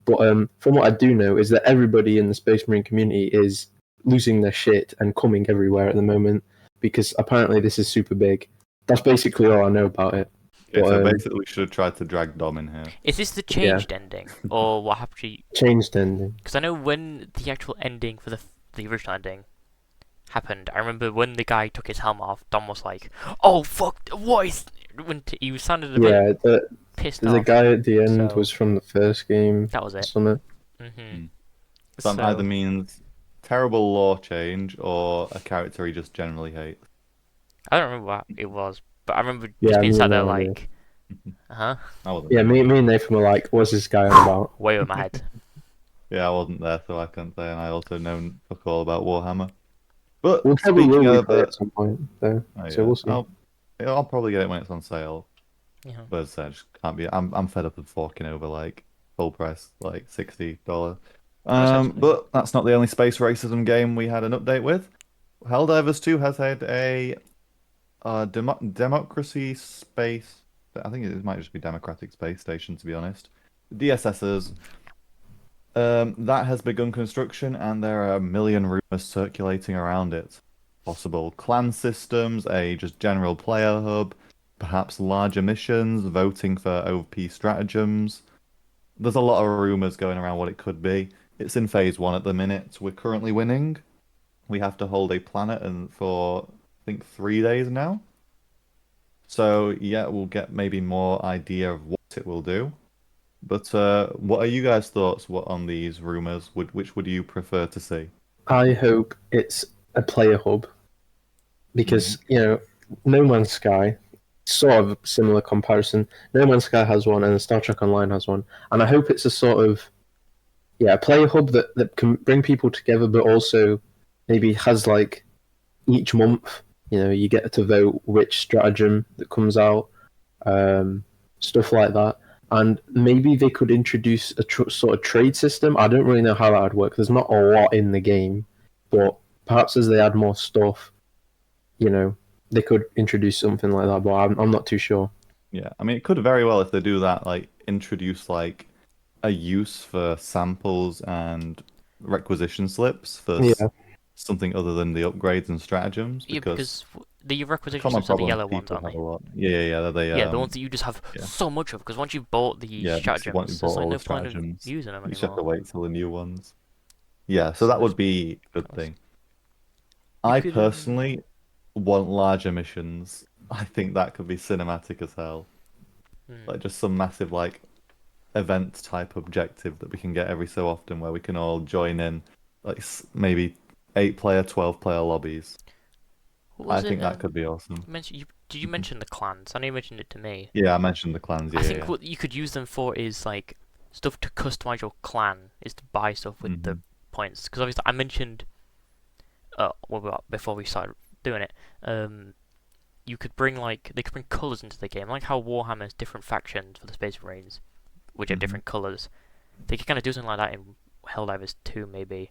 but from what I do know is that everybody in the Space Marine community is losing their shit and coming everywhere at the moment because apparently this is super big. That's basically all I know about it. Okay, But so basically we should have tried to drag Dom in here. Is this the yeah, changed ending, or what happened to you? changed ending. Because I know when the actual ending for the original ending happened, I remember when the guy took his helmet off, Dom was like, "Oh fuck, what is?" He sounded a bit Yeah, pissed the off. guy at the end So was from the first game. that was it. Something. Hmm. That either So means terrible lore change or a character he just generally hates. I don't remember what it was, but I remember just Yeah, being me sat there no idea. like, huh, I wasn't Yeah, there. me and Nathan were like, "What's this guy on about?" way over my head. Yeah, I wasn't there, so I can't say, and I also know fuck all about Warhammer. But We'll probably speaking will of, replay at some point, though. oh So yeah, we'll see. I'll probably get it when it's on sale. Yeah. But as I said, I just can't be. I'm fed up of forking over like full price, like $60. Essentially. But that's not the only space racism game we had an update with. Helldivers 2 has had a democracy space. I think it might just be democratic space station, to be honest. DSSs. That has begun construction, and there are a million rumors circulating around it. possible clan systems, a just general player hub, perhaps larger missions, voting for OP stratagems. There's a lot of rumors going around what it could be. It's in phase one at the minute. We're currently winning. We have to hold a planet and for I think 3 days now. So yeah, we'll get maybe more idea of what it will do. But what are you guys' thoughts on these rumors? Which would you prefer to see? I hope it's a player hub Hmm. because No Man's Sky, sort of similar comparison. No Man's Sky has one, and Star Trek Online has one, and I hope it's a sort of a player hub that can bring people together, but also maybe has like each month, you get to vote which stratagem that comes out, um, stuff like that. And maybe they could introduce a sort of trade system. I don't really know how that would work. There's not a lot in the game, but perhaps as they add more stuff, you know, they could introduce something like that. But I'm not too sure. Yeah, I mean, it could very well if they do that, like introduce like a use for samples and requisition slips for Yeah, something other than the upgrades and stratagems, Yeah, because because the requisition common slips are the problem yellow ones, people aren't have a they? lot. Yeah. They Yeah, the ones that you just have yeah so much of. Because once you've bought the yeah because once you stratagems, there's bought like all the no point of stratagems, using them you just have to anymore. wait till the new ones. Yeah, so So that there's would be a good thing. you I could personally want larger missions. I think that could be cinematic as hell. hmm. Like just some massive like event type objective that we can get every so often where we can all join in like maybe 8 player, 12 player lobbies. What I was it? think that could be awesome. Did you Mhm. mention the clans? I know you mentioned it to me. Yeah, I mentioned the clans. I Yeah, think yeah. what you could use them for is like stuff to customize your clan, is to buy stuff with the Hmm. points. Because obviously I mentioned before we started doing it, um, you could bring like they could bring colors into the game, like how Warhammer has different factions for the Space Marines, which have Hmm. different colors. They could kind of do something like that in Helldivers 2, maybe.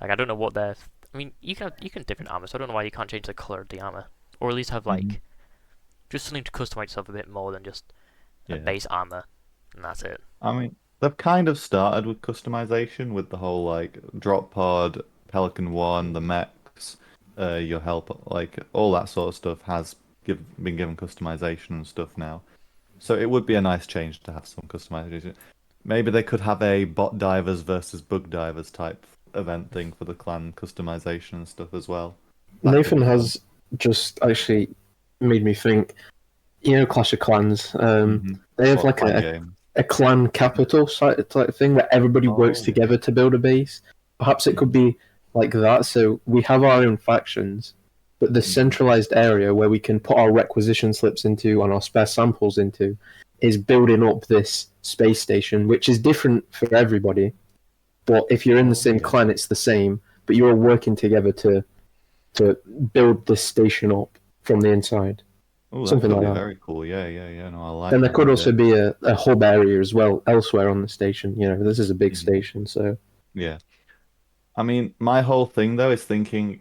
Like I don't know what they're. I mean, you can have different armor, so I don't know why you can't change the color of the armor, or at least have Hmm. like just something to customize yourself a bit more than just a Yeah. base armor, and that's it. I mean, they've kind of started with customization with the whole like drop pod, Pelican One, the Hmm. mechs, your help, like all that sort of stuff has been given customization and stuff now. So it would be a nice change to have some customization. Maybe they could have a bot divers versus bug divers type event thing for the clan customization and stuff as well. That could Nathan be fun. has just actually made me think. Clash of Clans. Hmm. They have What like clan game? a clan capital site type thing where everybody works Oh yeah. together to build a base. Perhaps it could Hmm. be like that. So we have our own factions, but the Hmm. centralized area where we can put our requisition slips into and our spare samples into is building up this space station, which is different for everybody. But if you're in the Oh same yeah. clan, it's the same. But you're all working together to build this station up from the inside, Oh, that something could like be that. very cool. Yeah. No, I like Then there that could also idea. be a hub area as well elsewhere on the station. This is a big Hmm. station, so Yeah. I mean, my whole thing though is thinking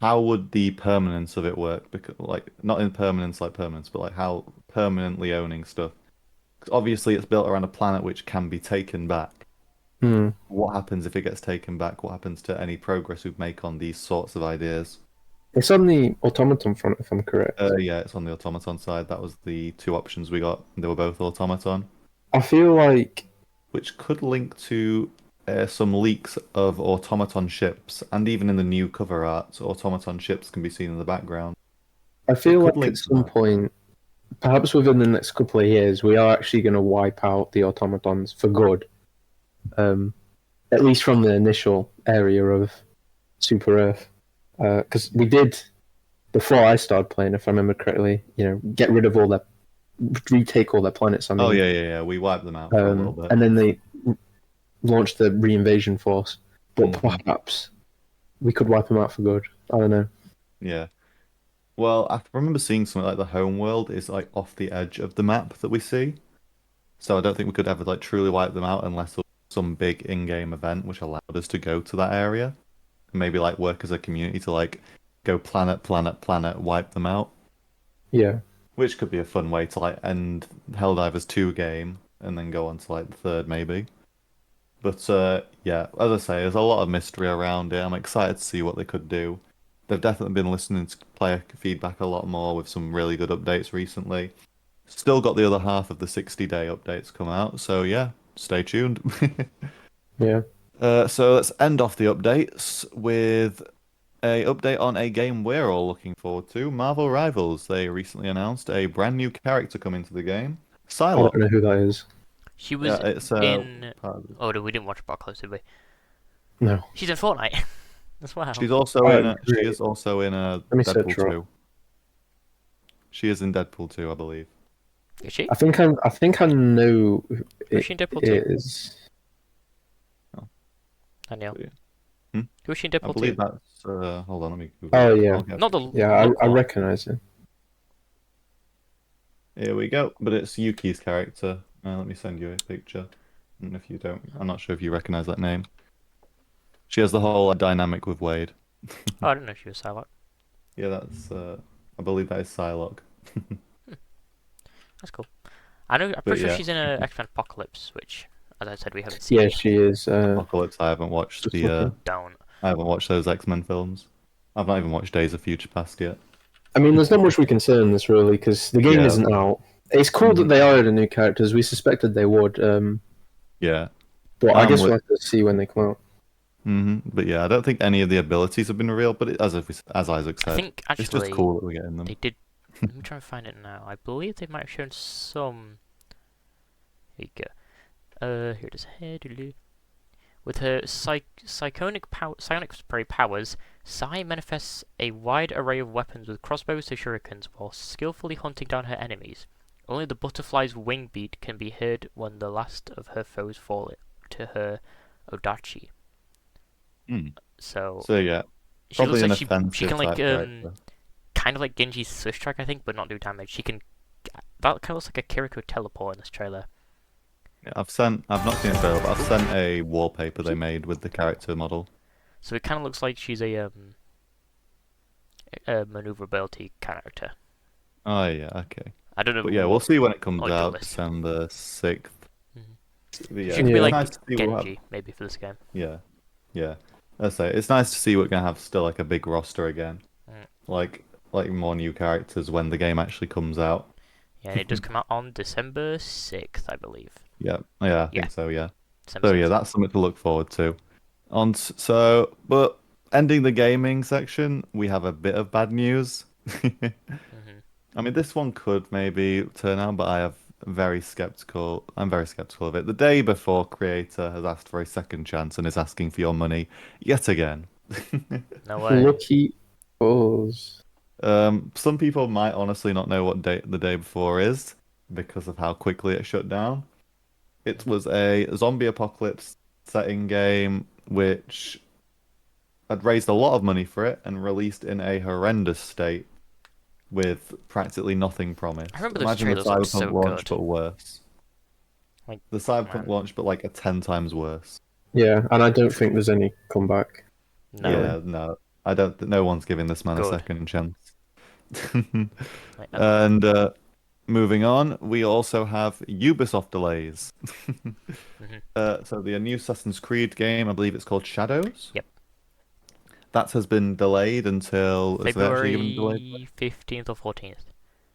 how would the permanence of it work? Because like not in permanence like permanence, but like how permanently owning stuff. 'Cause obviously it's built around a planet which can be taken back. hmm. What happens if it gets taken back? What happens to any progress we make on these sorts of ideas? It's on the automaton front, if I'm correct. Yeah, it's on the automaton side. That was the two options we got. They were both automaton, I feel like which could link to some leaks of automaton ships, and even in the new cover art, automaton ships can be seen in the background. I So it feel could like at link to some that. point, perhaps within the next couple of years, we are actually going to wipe out the automatons for good. Um, at least from the initial area of Super Earth, because we did before I started playing, if I remember correctly. Get rid of all their, retake all their planets. I Oh mean, yeah. We wiped them out for a little bit. and then they launched the reinvasion force. But Hmm. perhaps we could wipe them out for good. I don't know. Yeah. Well, I remember seeing something like the home world is like off the edge of the map that we see. So I don't think we could ever like truly wipe them out unless there was some big in-game event which allowed us to go to that area and maybe like work as a community to like go planet, wipe them out, Yeah, which could be a fun way to like end Helldivers 2 game and then go on to like the third maybe. But yeah, as I say, there's a lot of mystery around it. I'm excited to see what they could do. they've definitely been listening to player feedback a lot more with some really good updates recently. Still got the other half of the 60-day updates come out, so yeah, stay tuned. Yeah. So let's end off the updates with a update on a game we're all looking forward to, Marvel Rivals. They recently announced a brand new character coming to the game, I don't Psylocke. know who that is. She Yeah, was it's in. part of Oh, we didn't watch Apocalypse, did we? No. She's in Fortnite as well. She's also Oh, in she great. is also in Let me search Deadpool her up. 2. She is in Deadpool 2, I believe. Is she? I think I know who Who's it she in Deadpool 2? is. Danielle. Hmm? Who's she in I Deadpool 2? believe that's hold on, let me Google Oh it. yeah. I'll get Not the Yeah, look I one. recognize it. Here we go. But it's Yuki's character. Let me send you a picture. And if you don't, I'm not sure if you recognize that name. She has the whole dynamic with Wade. Oh, I didn't know she was Psylocke. Yeah, that's I believe that is Psylocke. That's cool. I'm But pretty sure yeah, she's in a X-Men Apocalypse, which, as I said, we haven't seen Yeah, yet. she is. Apocalypse. I haven't watched Just looking. Don't. I haven't watched those X-Men films. I've not even watched Days of Future Past yet. I mean, there's not much we can say on this really because the game Yeah. isn't out. It's cool that they hired a new characters. We suspected they would. Yeah. But I guess with- we'll have to see when they come out. But yeah, I don't think any of the abilities have been revealed. But as Isaac said, I think it's just actually cool that we're getting them. they did. Let me try and find it now. I believe they might have shown some. Here you go. Here it is. Here. With her psionic powers, Sai manifests a wide array of weapons with crossbows to shurikens while skillfully hunting down her enemies. Only the butterfly's wing beat can be heard when the last of her foes fall to her odachi. So yeah, she looks probably an like she offensive can like type character. kind of like Genji's Swish Track, I think, but not do damage. She can. That kind of looks like a Kiriko teleport in this trailer. Yeah, I've not seen it though, but I've sent a wallpaper they made with the character model. So it kind of looks like she's a maneuverability character. Oh yeah, okay. I don't know. But yeah, we'll see when it comes on your out, list. December 6th. But yeah, She could be Yeah. like nice to see what Genji, maybe, for this game. yeah. Let's say it's nice to see we're gonna have still like a big roster again, Mm. like more new characters when the game actually comes out. Yeah, and it does come out on December 6th, I believe. Yeah, I Yeah. think so. Yeah. December So yeah, 6th. that's something to look forward to. But ending the gaming section, we have a bit of bad news. I mean, this one could maybe turn out, but I'm very skeptical of it. The day before, creator has asked for a second chance and is asking for your money yet again. No way. Lucky us. Some people might honestly not know what the day before is because of how quickly it shut down. It was a zombie apocalypse setting game which had raised a lot of money for it and released in a horrendous state with practically nothing promised. I remember those Imagine the trailers looked Cyberpunk so launch, good. but worse. Like, The Cyberpunk man. launch, but like a 10 times worse. Yeah, and I don't think there's any comeback. No. Yeah, no. I don't. No one's giving this man a Good. second chance. Like, And moving on, we also have Ubisoft delays. So the new Assassin's Creed game, I believe it's called Shadows. Yep. That has been delayed until has it actually been delayed? February 15th or 14th.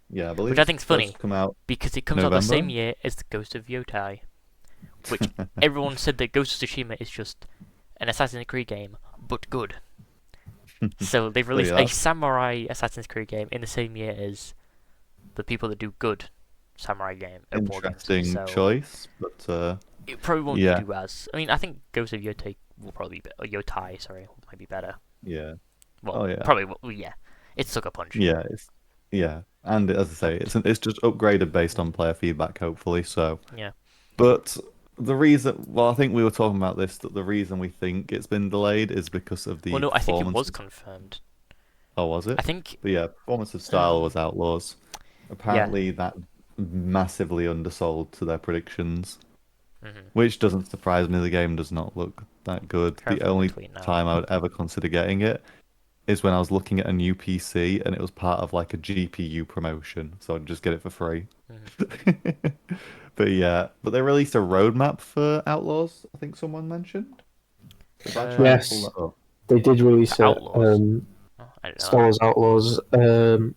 Yeah, I believe. Which I think's it's supposed funny. to come out. Because it comes out the same November? year as the Ghost of Yotai. Which everyone said that Ghost of Tsushima is just an Assassin's Creed game, but good. So they've released yeah. a samurai Assassin's Creed game in the same year as the people that do good samurai game. War games. Interesting So choice, but it probably won't yeah. do as. I mean, I think Ghost of Yotai will probably be Yotai, sorry, might be better. yeah, Well, Oh, yeah. probably. Well, yeah, it's Sucker Punch. yeah. And as I say, it's just upgraded based on player feedback, hopefully. So Yeah. But the reason, well, I think we were talking about this, that the reason we think it's been delayed is because of the Well, no, I think it performance. was confirmed. Oh, was it? I think. But yeah, performance of style was Outlaws. Apparently, that massively undersold to their predictions, which doesn't surprise me. The game does not look that good. Careful The only with the tweet now. time I would ever consider getting it is when I was looking at a new PC and it was part of like a GPU promotion, so I'd just get it for free. But yeah, but they released a roadmap for Outlaws, I think someone mentioned. If I try and Yes. pull that up. They did release it. Outlaws. I don't Star know. Wars Outlaws. I'll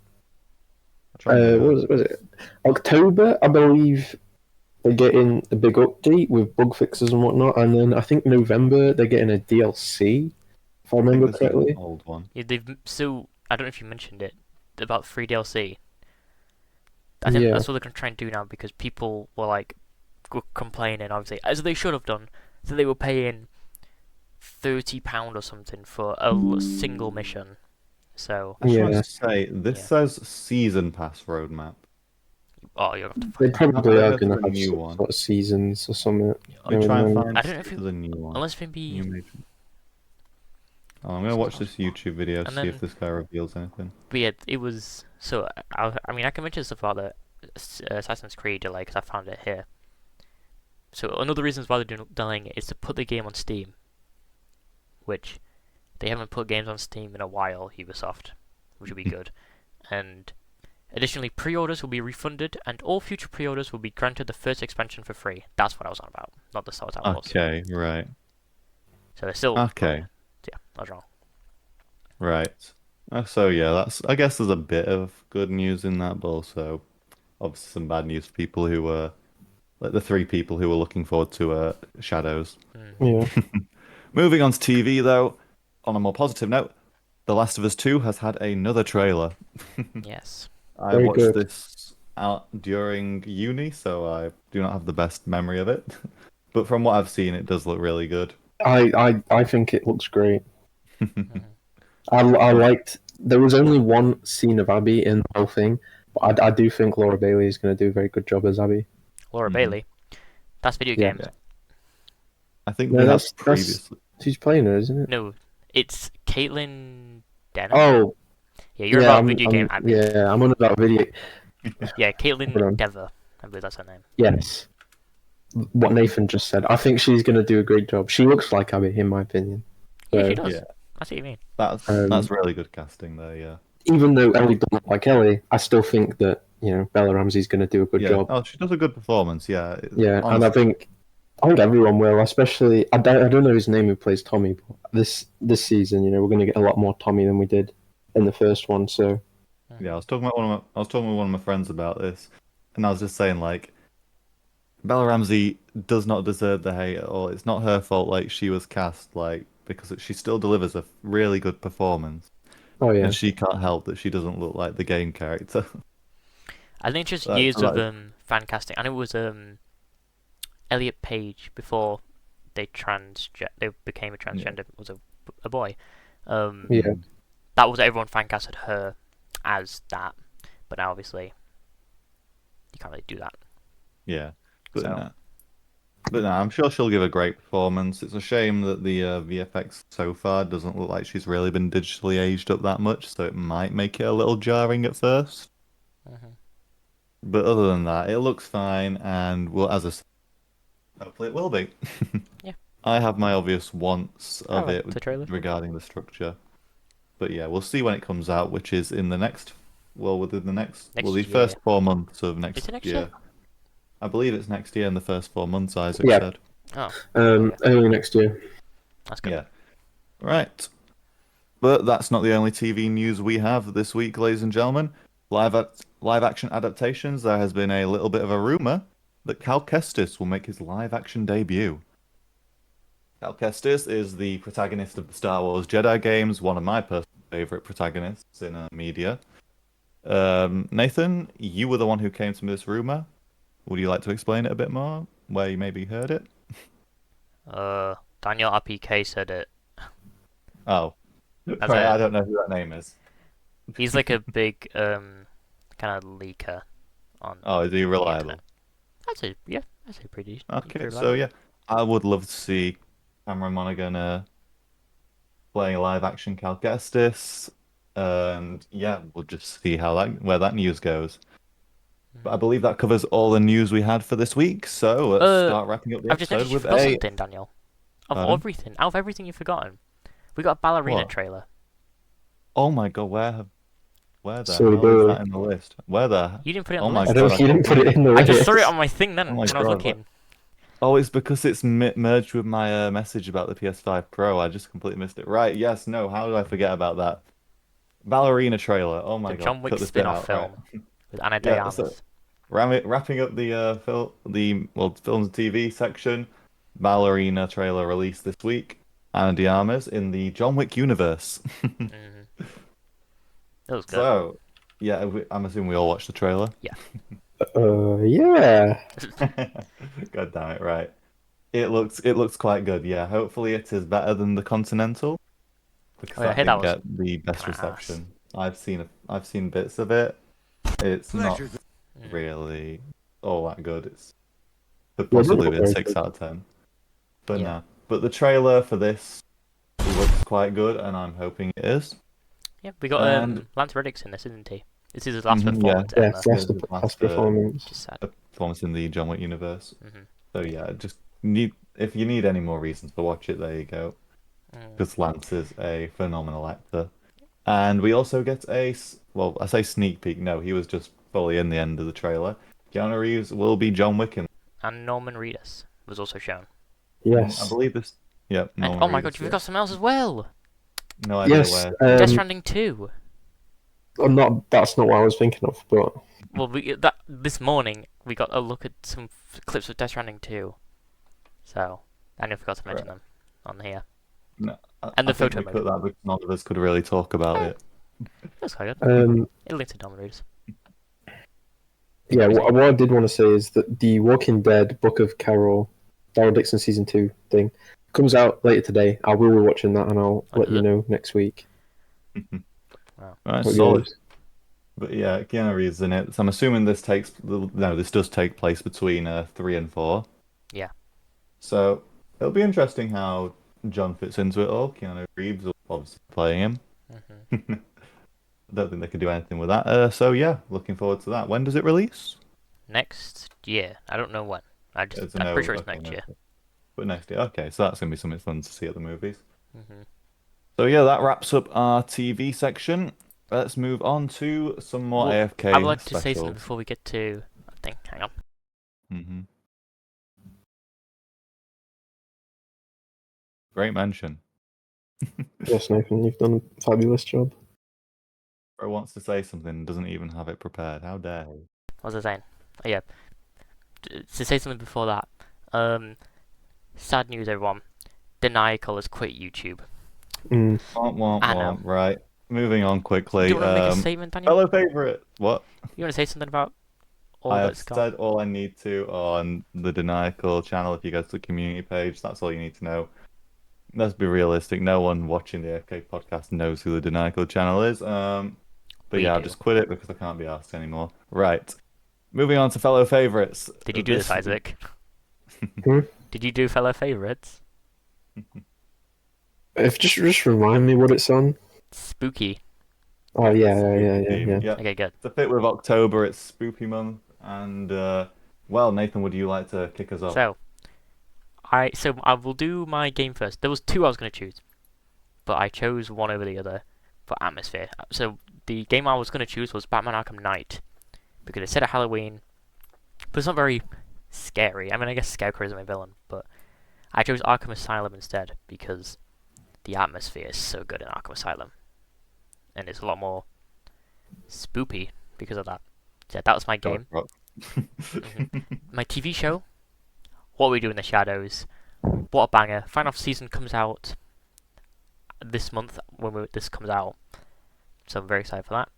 try and Google What was it? October, I believe they're getting a big update with bug fixes and whatnot, and then I think November they're getting a DLC, if I I think remember this is an correctly. old one. Yeah, so I don't know if you mentioned it about free DLC. I think Yeah, that's what they're gonna try and do now because people were like complaining, obviously, as they should have done, that they were paying £30 or something for a single mission. So I just want yeah. to say, this Yeah. says season pass roadmap. oh, you have to They find that. I probably don't are know if going there's to a have new some one. sort of seasons or something. Let me going try and on. find I don't know if if it, there's a new one. unless maybe. New major. Oh, I'm gonna watch this YouTube video to And see if then, this guy reveals anything. but yeah, it was so. I mean, I can mention stuff about the Assassin's Creed delay because I found it here. So another reasons why they're delaying it is to put the game on Steam, which they haven't put games on Steam in a while. Ubisoft, which would be good, and additionally, pre-orders will be refunded, and all future pre-orders will be granted the first expansion for free. That's what I was on about, not the Star Wars Outlaws. Okay, right. So it's still Okay, yeah, I was wrong. right. So yeah, that's. I guess there's a bit of good news in that, but also obviously some bad news for people who were like the three people who were looking forward to Shadows. Yeah, Moving on to TV though, on a more positive note, The Last of Us 2 has had another trailer. Yes. I very watched good. this out during uni, so I do not have the best memory of it. But from what I've seen, it does look really good. I think it looks great. Mhm. I Right. liked. There was only one scene of Abby in the whole thing, but I do think Laura Bailey is going to do a very good job as Abby. Laura Mhm. Bailey. That's video Yeah. games. Yeah. I think No, they have that's previously. she's playing her, isn't it? No, it's Caitlin Denham. Oh, Yeah, you're yeah, about video game Abby. I'm on about video. Yeah, Hold Caitlin on. Dever. I believe that's her name. Yes, what Nathan just said. I think she's going to do a great job. She looks like Abby, in my opinion. Yeah, she So, does. Yeah, I see what you mean. that's really good casting there. Yeah. even though Ellie doesn't look like Ellie, I still think that Bella Ramsey's going to do a good Yeah. job. Oh, she does a good performance. Yeah. Yeah, and Honestly. I think everyone will, especially I don't know his name who plays Tommy, but this season, we're going to get a lot more Tommy than we did in the first one. So Yeah, I was talking with one of my friends about this, and I was just saying like Bella Ramsey does not deserve the hate at all. It's not her fault. Like she was cast like because she still delivers a really good performance, oh yeah, and she can't help that she doesn't look like the game character. I think just That, years of that, fan casting. I know it was Elliot Page before they became a transgender. Was a boy. yeah. mm, That was everyone fan casted her as that, but now obviously you can't really do that. yeah, but So no. But no, I'm sure she'll give a great performance. It's a shame that the VFX so far doesn't look like she's really been digitally aged up that much, so it might make it a little jarring at first. mhm. But other than that, it looks fine, and well, as I said, hopefully it will be. Yeah. I have my obvious wants I of it liked the trailer. regarding the structure. But yeah, we'll see when it comes out, which is in the next, within the next, Next the year. first 4 months of Is next it next year. year? I believe it's next year in the first 4 months, Isaac Yeah. said. Oh, okay. Early next year. That's good. Yeah. Right. But that's not the only TV news we have this week, ladies and gentlemen. Live action adaptations, there has been a little bit of a rumor that Cal Kestis will make his live action debut. Cal Kestis is the protagonist of the Star Wars Jedi games, one of my personal favorite protagonists in media. Nathan, you were the one who came to me this rumor. Would you like to explain it a bit more, where you maybe heard it? Daniel RPK said it. Oh, As right, a- I don't know who that name is. He's like a big kind of leaker on Oh, is he the reliable? internet. I'd say pretty. Okay, pretty so reliable. yeah, I would love to see Cameron Monaghan playing a live action Cal Kestis, and yeah, we'll just see where that news goes. But I believe that covers all the news we had for this week. So let's start wrapping up the I've just episode noticed you with forgot a. something, Daniel. Pardon? Out of everything you've forgotten, we got a ballerina What? trailer. Oh my God, where the So hell is that in the list? Where the? You didn't put it on Oh the my list. I don't. God, You didn't put it in the I list. just saw it on my thing then Oh my when I was God, looking. Oh, it's because it's merged with my message about the PS5 Pro. I just completely missed it. Right, yes, no, how did I forget about that? Ballerina trailer. Oh The my God, John Wick cut this bit spin-off out, right? film with Anna de Yeah, so Armas. wrapping up the films and TV section. Ballerina trailer released this week. Anna de Armas in the John Wick universe. Hmm. That was good. So, yeah, I'm assuming we all watched the trailer. Yeah. Yeah. God damn it, right. It looks quite good, yeah. Hopefully it is better than the Continental because Oh yeah, I that heard that didn't was get the best kind of ass. reception. I've seen bits of it. It's not Mm. really all that good. It's could Yeah, it doesn't possibly look be a very 6 good. out of 10. But Yeah. no. But the trailer for this looks quite good and I'm hoping it is. Yeah, we got And Lance Reddick's in this, isn't he? This is his last yeah, performance Yeah, ever. this that's is the his last last performance. Just sad. performance in the John Wick universe. Hmm. So yeah, just need if you need any more reasons to watch it, there you go. Mm. Because Lance is a phenomenal actor. And we also get well, I say sneak peek. No, he was just fully in the end of the trailer. Keanu Reeves will be John Wick, and And Norman Reedus was also shown. I Yes. believe this. Yep, And Norman oh my god, Reedus. you've Yeah, got something else as well. no idea Yes. where. Death Stranding 2. That's not what I was thinking of, but Well, this morning we got a look at some clips of Death Stranding 2. So, and I forgot to mention Right. them on here. No, I, And I the think photo we mode. cut that because none of us could really talk about it. That's quite good. um, It linked to Norman Reedus. yeah. What was What I did want to say is that the Walking Dead Book of Carol, Daryl Dixon season 2 thing comes out later today. I will be watching that, and I'll Oh, let does you it? know next week Wow. Right, how it solid. goes. But yeah, Keanu Reeves in it. So I'm assuming this does take place between 3 and 4. Yeah. So it'll be interesting how John fits into it all. Keanu Reeves will obviously playing him. Hmm. I don't think they could do anything with that. So yeah, looking forward to that. When does it release? Next year. I don't know when. It's a I'm no. pretty sure it's Okay, next year. but next year. Okay, so that's gonna be something fun to see at the movies. Hmm. So yeah, that wraps up our TV section. Let's move on to some more Well, I would AFK like to say something specials. before we get to that thing. Hang on. Hmm. Great mention. Yes, Nathan, you've done a fabulous job. Bro wants to say something, doesn't even have it prepared. How dare he? What was I saying? Oh, yeah. To say something before that. Sad news, everyone. Denial has quit YouTube. Mm. Womp, womp, I know. womp. Right. Moving on Do quickly. you want to make a statement, Daniel? Fellow favorite. What? You want to say something about all I have that's gone? said all I need to on the Denial channel. If you go to the community page, that's all you need to know. Let's be realistic. No one watching the AFK podcast knows who the Denial channel is. But We yeah, I'll do. just quit it because I can't be asked anymore. Right. Moving on to fellow favorites. Did you do this, Isaac? Hmm? Did you do fellow favorites? If just remind me what it's on. Spooky. Oh yeah, Theme. Yep. Okay, good. To fit with October, it's Spooky Month, and well, Nathan, would you like to kick us off? So I will do my game first. There was two I was going to choose, but I chose one over the other for atmosphere. So the game I was going to choose was Batman Arkham Knight because it's set at Halloween, but it's not very scary. I mean, I guess Scarecrow is my villain, but I chose Arkham Asylum instead because the atmosphere is so good in Arkham Asylum, and it's a lot more spoopy because of that. So yeah, that was my game. My TV show, What We Do in the Shadows. What a banger! Final season comes out this month when this comes out, so I'm very excited for that.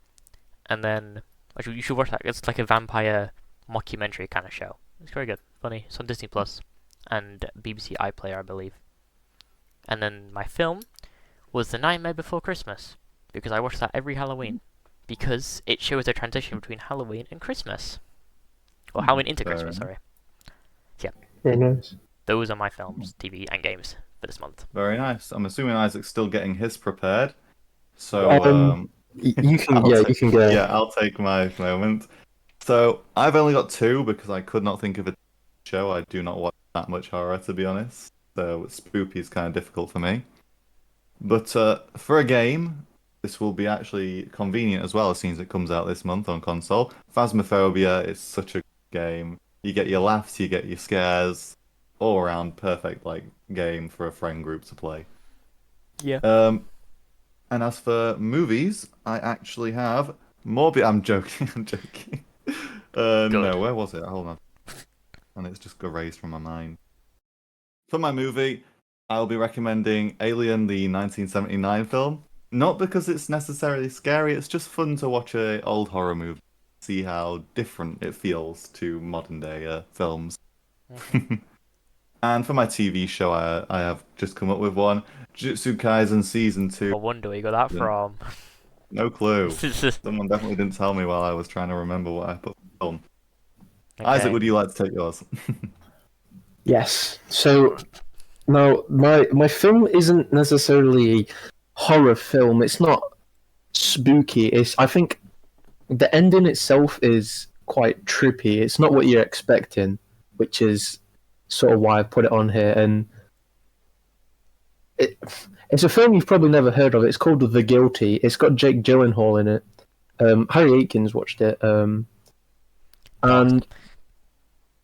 And then actually, you should watch that. It's like a vampire mockumentary kind of show. It's very good, funny. It's on Disney Plus and BBC iPlayer, I believe. And then my film was The Nightmare Before Christmas because I watch that every Halloween because it shows the transition between Halloween and Christmas, or Halloween into Fair Christmas. enough. Sorry. Yeah, Very nice. those are my films, TV, and games for this month. Very nice. I'm assuming Isaac's still getting his prepared. So You can I'll you can go. yeah, I'll take my moment. So I've only got two because I could not think of a show. I do not watch that much horror, to be honest. So spooky is kind of difficult for me. But for a game, this will be actually convenient as well, since it comes out this month on console. Phasmophobia is such a game. You get your laughs, you get your scares, all around perfect like game for a friend group to play. Yeah. And as for movies, I actually have Morbius. I'm joking. I'm joking. Good. No, where was it? Hold on. And it's just erased from my mind. For my movie, I'll be recommending Alien, the 1979 film. Not because it's necessarily scary, it's just fun to watch a old horror movie, see how different it feels to modern day films. Mhm. And for my TV show, I have just come up with one, Jujutsu Kaisen Season 2. I wonder where you got that from. No clue. Someone definitely didn't tell me while I was trying to remember what I put on. Isaac, Okay. would you like to take yours? Yes. So now my film isn't necessarily a horror film. It's not spooky. I think the ending itself is quite trippy. It's not what you're expecting, which is sort of why I put it on here. And it, it's a film you've probably never heard of. It's called The Guilty. It's got Jake Gyllenhaal in it. Harry Aikens watched it. And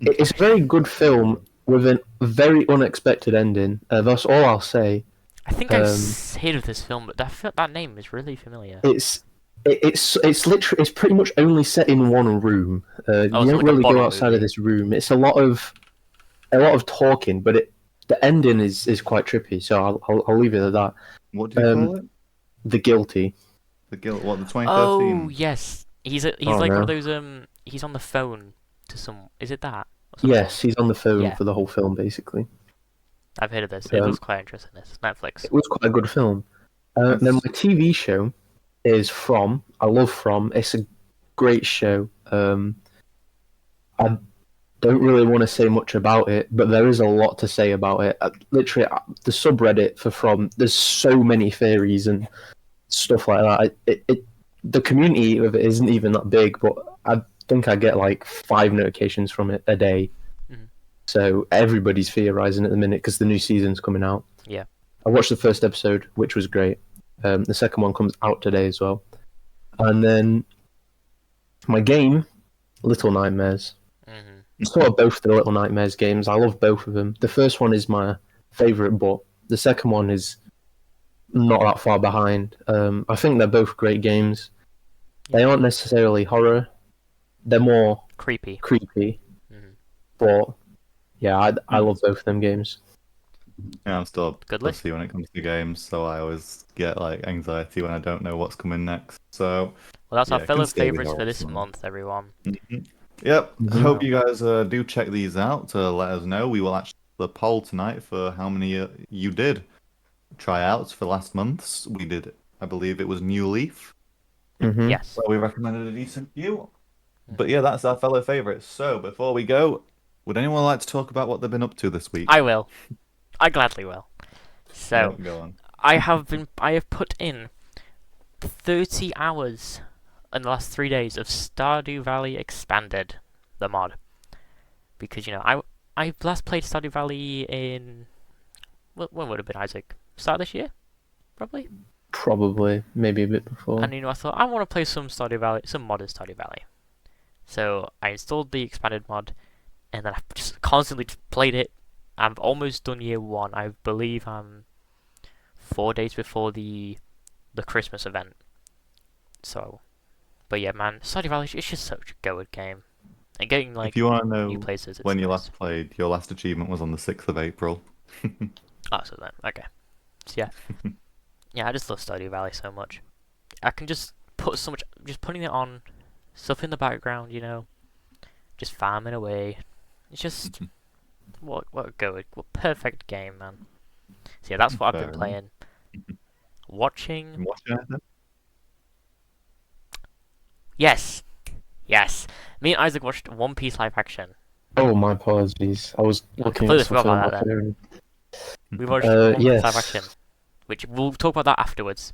it's a very good film with a very unexpected ending. That's all I'll say. I think I've heard of this film, but that name is really familiar. It's literally it's pretty much only set in one room. You Oh, so don't like a really go bottle outside movie. of this room. It's a lot of talking, but the ending is quite trippy. So I'll leave it at that. What do you call it? The Guilty. The Guild, what, the Oh 2013? yes, he's Oh, like one of no. those he's on the phone to some. Is it that? Or something? Yes, he's on the phone Yeah. for the whole film, basically. I've heard of this. It Um, looks quite interesting. This Netflix. It was quite a good film. Then my TV show is From. I love From. It's a great show. I don't really want to say much about it, but there is a lot to say about it. Literally, the subreddit for From, there's so many theories and stuff like that. The community of it isn't even that big, but I think I get like 5 notifications from it a day. Mhm. So everybody's theorizing at the minute because the new season's coming out. Yeah. I watched the first episode, which was great. The second one comes out today as well. And then my game, Little Nightmares. Hmm. Sort of both the Little Nightmares games. I love both of them. The first one is my favorite, but the second one is not that far behind. I think they're both great games. They aren't necessarily horror. They're more Creepy. creepy. Hmm. But yeah, I love both of them games. Yeah, I'm still a Good list. pussy when it comes to games, so I always get like anxiety when I don't know what's coming next. So Well, that's yeah, our I fellow can stay with favorites for horror this film. month, everyone. Yep. Mhm. Hope you guys do check these out to let us know. We will actually do the poll tonight for how many you did try out for last month's. We did, I believe it was New Leaf, Mhm. Yes. where we recommended a decent few. But yeah, that's our fellow favorites. So before we go, would anyone like to talk about what they've been up to this week? I will. I gladly will. So, Yeah, go on. I have put in 30 hours in the last 3 days of Stardew Valley Expanded, the mod. Because, I last played Stardew Valley in... When would it have been, Isaac? Start of this year? Probably? Probably, maybe a bit before. And, I thought, I want to play some Stardew Valley, some modern Stardew Valley. So, I installed the Expanded mod, and then I've just constantly just played it. I've almost done year 1. I believe I'm 4 days before the Christmas event. So, but yeah, man, Stardew Valley is just such a good game. And getting like If you want to new know places, it's when you nice. last played, your last achievement was on the 6th of April. Oh, so then, okay. So yeah, yeah, I just love Stardew Valley so much. I can just put so much, just putting it on, stuff in the background, just farming away. It's just what perfect game, man. So yeah, that's what I've Fair been enough. playing. Watching. Watching anything? Yes, yes. Me and Isaac watched One Piece live action. Oh, my apologies. I was looking completely at forgot something about on my that phone. We watched One Piece live Yes. action, which we'll talk about that afterwards.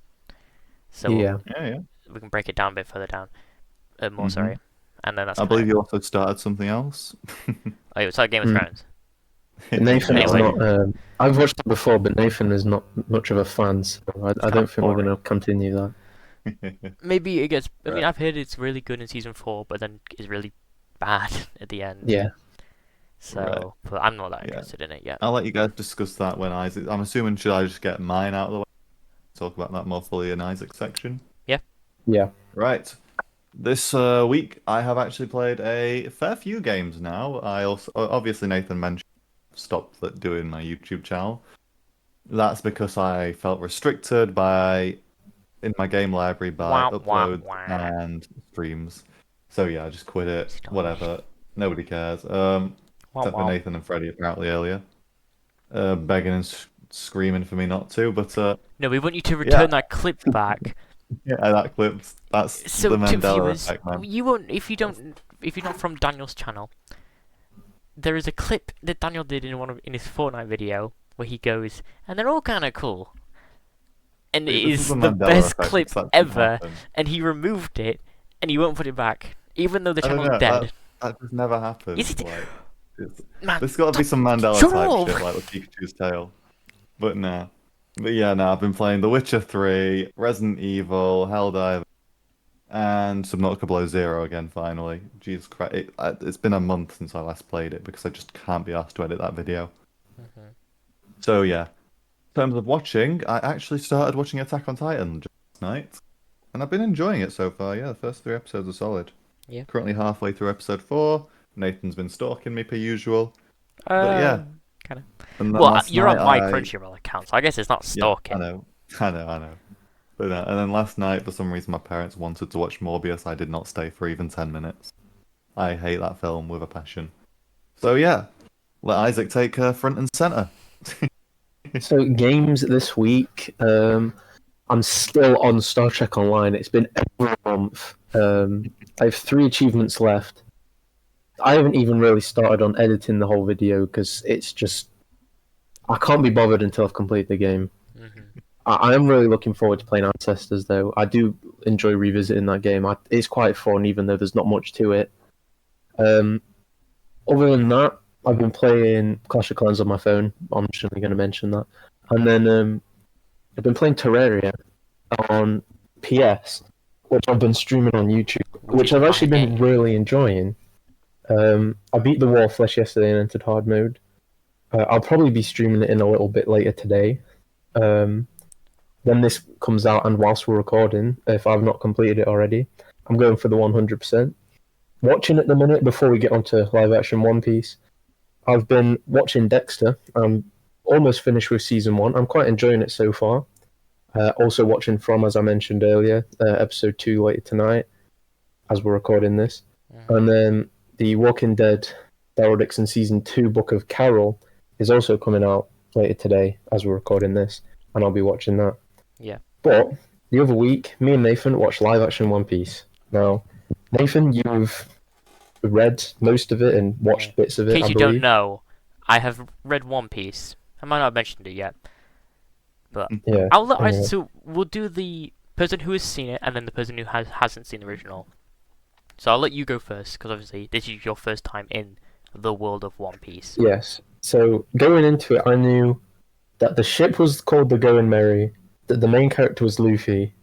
So Yeah. Yeah. we can break it down a bit further down. More, Mhm. sorry. And then that's I kinda believe it. you also started something else. Oh, it's like Game of Mm. Thrones. Nathan is Anyway. not. I've watched it before, but Nathan is not much of a fan, so I kinda don't think we're boring. going to continue that. Maybe it gets. I mean, Right. I've heard it's really good in season 4, but then it's really bad at the end. Yeah. So, Right. but I'm not that Yeah. interested in it yet. I'll let you guys discuss that when I'm assuming should I just get mine out of the way talk about that more fully in Isaac's section. Yeah. Right. This week, I have actually played a fair few games now. I also, obviously, Nathan mentioned stopped doing my YouTube channel. That's because I felt restricted in my game library by Wah, wah, uploads wah. and streams. So yeah, I just quit it. Stop. Whatever. Nobody cares. Wah, Except for wah. Nathan and Freddie apparently earlier, begging and screaming for me not to. But No, we want you to yeah, return that clip back. yeah, that clips. That's So the to Mandela viewers, effect, man. you won't if you're not from Daniel's channel. There is a clip that Daniel did in his Fortnite video where he goes, and they're all kind of cool, and it This is the the Mandela best effect, clip that didn't ever. happen. And he removed it, and he won't put it back, even though the I don't channel's know. dead. That just never happened. Yes, it- Like, it's, Man, there's got to be some Mandela shut type up! shit like the Pikachu's tail. But nah. But yeah, no, I've been playing The Witcher 3, Resident Evil, Helldivers, and Subnautica Below Zero again, finally. Jesus Christ. It's been a month since I last played it because I just can't be asked to edit that video. Mhm. So yeah. In terms of watching, I actually started watching Attack on Titan just last night. And I've been enjoying it so far. Yeah, the first 3 episodes are solid. Yeah. Currently halfway through episode 4. Nathan's been stalking me per usual. But yeah. Kind of. And then Well, last you're night on my I... Crunchyroll account, so I guess it's not Yeah, stalking. I know. I know. But and then last night, for some reason, my parents wanted to watch Morbius. I did not stay for even 10 minutes. I hate that film with a passion. So yeah, let Isaac take front and center. So games this week. I'm still on Star Trek Online. It's been over a month. I have 3 achievements left. I haven't even really started on editing the whole video because it's just I can't be bothered until I've completed the game. Mhm. I am really looking forward to playing Ancestors, though. I do enjoy revisiting that game. It's quite fun, even though there's not much to it. Other than that, I've been playing Clash of Clans on my phone. I'm just only going to mention that. And then I've been playing Terraria on PS, which I've been streaming on YouTube, which I've actually been really enjoying. I beat the War of Flesh yesterday and entered hard mode. I'll probably be streaming it in a little bit later today. When this comes out and whilst we're recording, if I've not completed it already, I'm going for the 100%. Watching at the minute, before we get onto live action One Piece, I've been watching Dexter. I'm almost finished with season 1. I'm quite enjoying it so far. Also watching From, as I mentioned earlier, episode 2 later tonight, as we're recording this. Mhm. And then the Walking Dead Daryl Dixon season 2 book of Carol is also coming out later today, as we're recording this, and I'll be watching that. Yeah. But the other week, me and Nathan watched live action One Piece. Now, Nathan, you've read most of it and watched bits of it, In case I you believe. don't know, I have read One Piece. I might not have mentioned it yet, but Yeah. I'll let anyway. so we'll do the person who has seen it and then the person who hasn't seen the original. So I'll let you go first because obviously this is your first time in the world of One Piece. Yes. So going into it, I knew that the ship was called the Going Merry, that the main character was Luffy,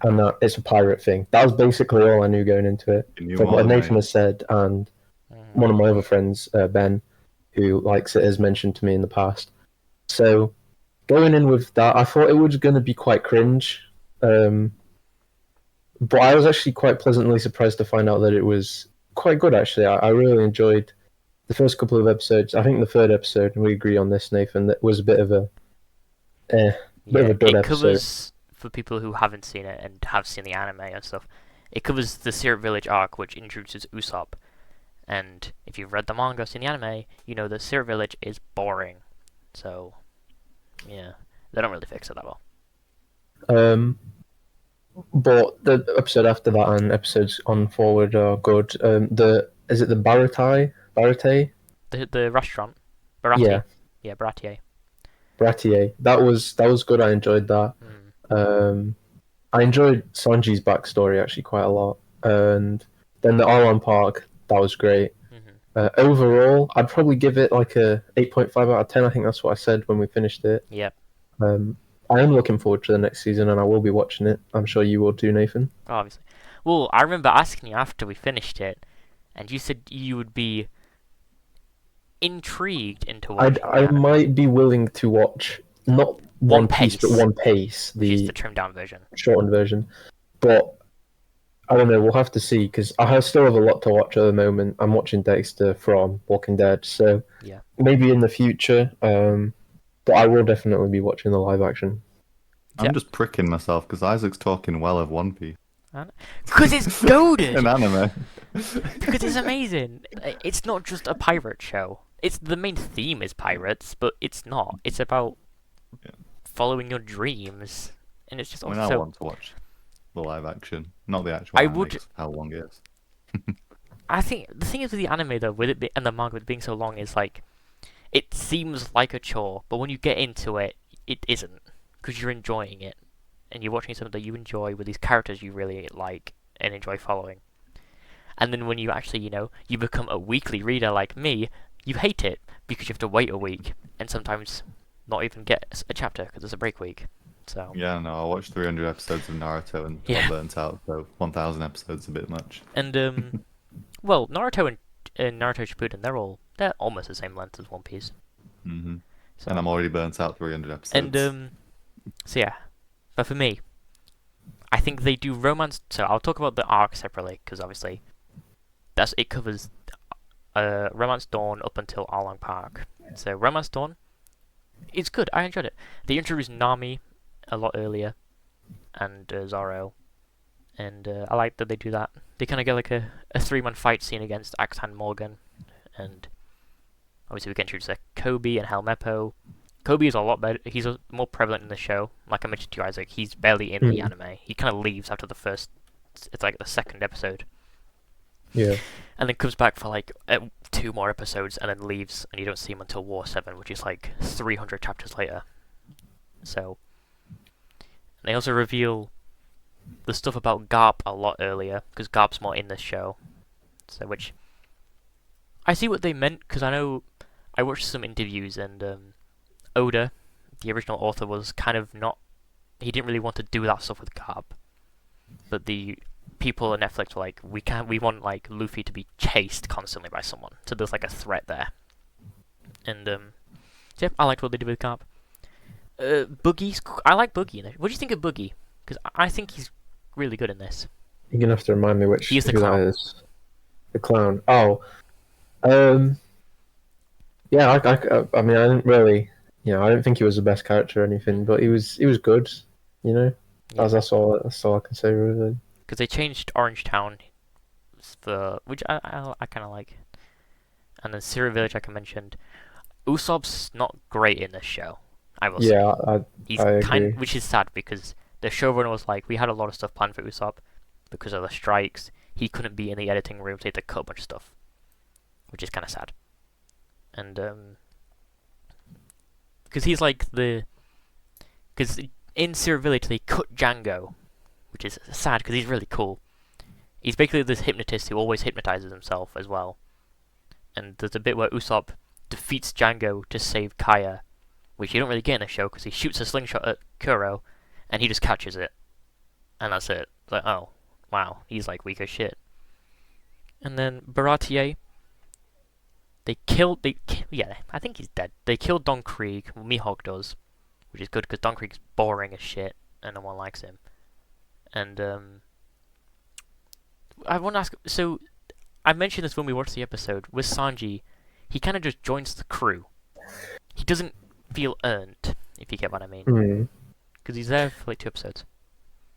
and that it's a pirate thing. That was basically all I knew going into it. You knew From more what than Nathan me. has said, and Mhm. one of my other friends, Ben, who likes it, has mentioned to me in the past. So going in with that, I thought it was going to be quite cringe. But I was actually quite pleasantly surprised to find out that it was quite good, actually. I really enjoyed the first couple of episodes. I think the 3rd episode, and we agree on this, Nathan, that was a bit of a bit of a dud it episode. covers for people who haven't seen it and have seen the anime and stuff. It covers the Syrup Village arc, which introduces Usopp. And if you've read the manga or seen the anime, you know the Syrup Village is boring. So, yeah, they don't really fix it that well. But the episode after that and episodes on forward are good. Is it the Barate? The restaurant, Barati. Yeah, Yeah, Baratier. Bratier. That was good. I enjoyed that. I enjoyed Sanji's backstory actually quite a lot, and then the Arlon Park, that was great. Overall, I'd probably give it like a 8.5 out of 10. I think that's what I said when we finished it. Yep. I am looking forward to the next season, and I will be watching it. I'm sure you will too, Nathan. Obviously. Well, I remember asking you after we finished it, and you said you would be intrigued into watching I might be willing to watch not One Piece, but One Pace, which is the the trimmed down version. shortened version. But I don't know. We'll have to see because still have a lot to watch at the moment. I'm watching Dexter from Walking Dead, so Yeah. maybe in the future. But I will definitely be watching the live action. I'm just pricking myself because Isaac's talking well of One Piece. Because it's goated! An anime. Because it's amazing. It's not just a pirate show. It's the main theme is pirates, but it's not. It's about following your dreams, and it's just I mean, also. I want to watch the live action, not the actual. I anime, would- 'cause of how long it is. I think the thing is with the anime though, with it and the manga with it being so long, is like it seems like a chore, but when you get into it, it isn't because you're enjoying it, and you're watching something that you enjoy with these characters you really like and enjoy following. And then when you actually, you become a weekly reader like me, you hate it because you have to wait a week and sometimes not even get a chapter because it's a break week. So Yeah, no, I watched 300 episodes of Naruto and Yeah. got burnt out. So 1,000 episodes a bit much. and well, Naruto and Naruto Shippuden, they're almost the same length as One Piece. Hmm. So And I'm already burnt out 300 episodes. and so yeah, but for me, I think they do romance. So I'll talk about the arc separately because obviously it covers Romance Dawn up until Arlong Park. So Romance Dawn, it's good. I enjoyed it. They introduced Nami a lot earlier, and Zoro, and I like that they do that. They kind of get like a 3-man fight scene against Aktan Morgan, and obviously we get introduced to Kobe and Helmeppo. Kobe is a lot better. He's more prevalent in the show. Like I mentioned to you, Isaac, he's barely in the anime. He kind of leaves after the first. It's like the second episode. Yeah. And then comes back for like 2 more episodes and then leaves, and you don't see him until War 7, which is like 300 chapters later. So, they also reveal the stuff about Garp a lot earlier, because Garp's more in this show. So, which I see what they meant, because I know I watched some interviews, and Oda, the original author, was kind of not. He didn't really want to do that stuff with Garp, but the people at Netflix were like, we want like Luffy to be chased constantly by someone, so there's like a threat there. And yeah, I liked what they did with Garp. Boogie's, I like Boogie in it. What do you think of Boogie? Because I think he's really good in this. You're gonna have to remind me He's the who clown. that is. The clown. Oh, yeah. I mean, I didn't really, I didn't think he was the best character or anything, but he was good. Yeah. That's all I can say really. Because they changed Orange Town, which I kind of like, and then Syria Village, like I mentioned. Usopp's not great in this show. I will say. Yeah, He's I agree. which is sad because the showrunner was like, we had a lot of stuff planned for Usopp because of the strikes. He couldn't be in the editing room, so he had to cut a bunch of stuff, which is kind of sad. And because he's like because in Syria Village they cut Django, which is sad because he's really cool. He's basically this hypnotist who always hypnotizes himself as well. And there's a bit where Usopp defeats Django to save Kaya, which you don't really get in the show because he shoots a slingshot at Kuro, and he just catches it, and that's it. It's like, oh, wow, he's like weak as shit. And then Baratier, yeah, I think he's dead. They killed Don Krieg, well, Mihawk does, which is good because Don Krieg's boring as shit, and no one likes him. And I want to ask, so I mentioned this when we watched the episode, with Sanji, he kind of just joins the crew. He doesn't feel earned, if you get what I mean. Because he's there for like 2 episodes.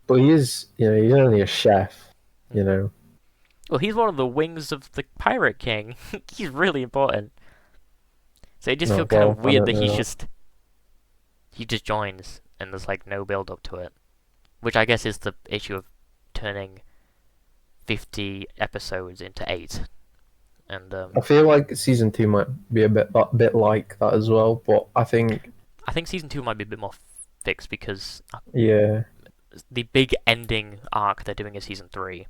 But he is, he's only a chef, Well, he's one of the wings of the Pirate King. He's really important. So it just feels kind of weird that he just joins, and there's like no build up to it. Which I guess is the issue of turning 50 episodes into 8. And I feel like season 2 might be a bit like that as well, but I think season 2 might be a bit more fixed because the big ending arc they're doing is season 3,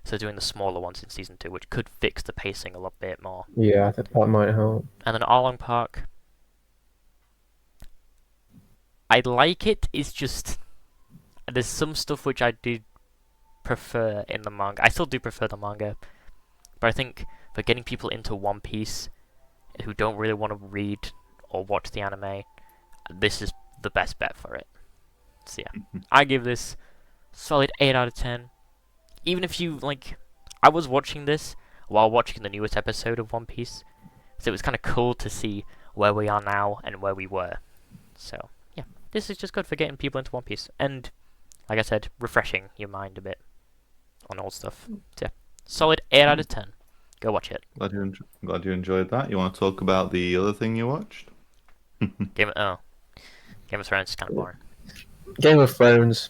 so they're doing the smaller ones in season 2, which could fix the pacing a lot bit more. Yeah, I think that might help. And then Arlong Park, I like it. It's just there's some stuff which I do prefer in the manga. I still do prefer the manga, but I think for getting people into One Piece who don't really want to read or watch the anime, this is the best bet for it. So yeah, I give this solid 8 out of 10. Even if you like, I was watching this while watching the newest episode of One Piece, so it was kind of cool to see where we are now and where we were. So yeah, this is just good for getting people into One Piece, and like I said, refreshing your mind a bit on old stuff. So yeah, solid 8 out of 10. Go watch it. Glad you enjoyed that. You want to talk about the other thing you watched? Game of Thrones is kind of boring. Game of Thrones,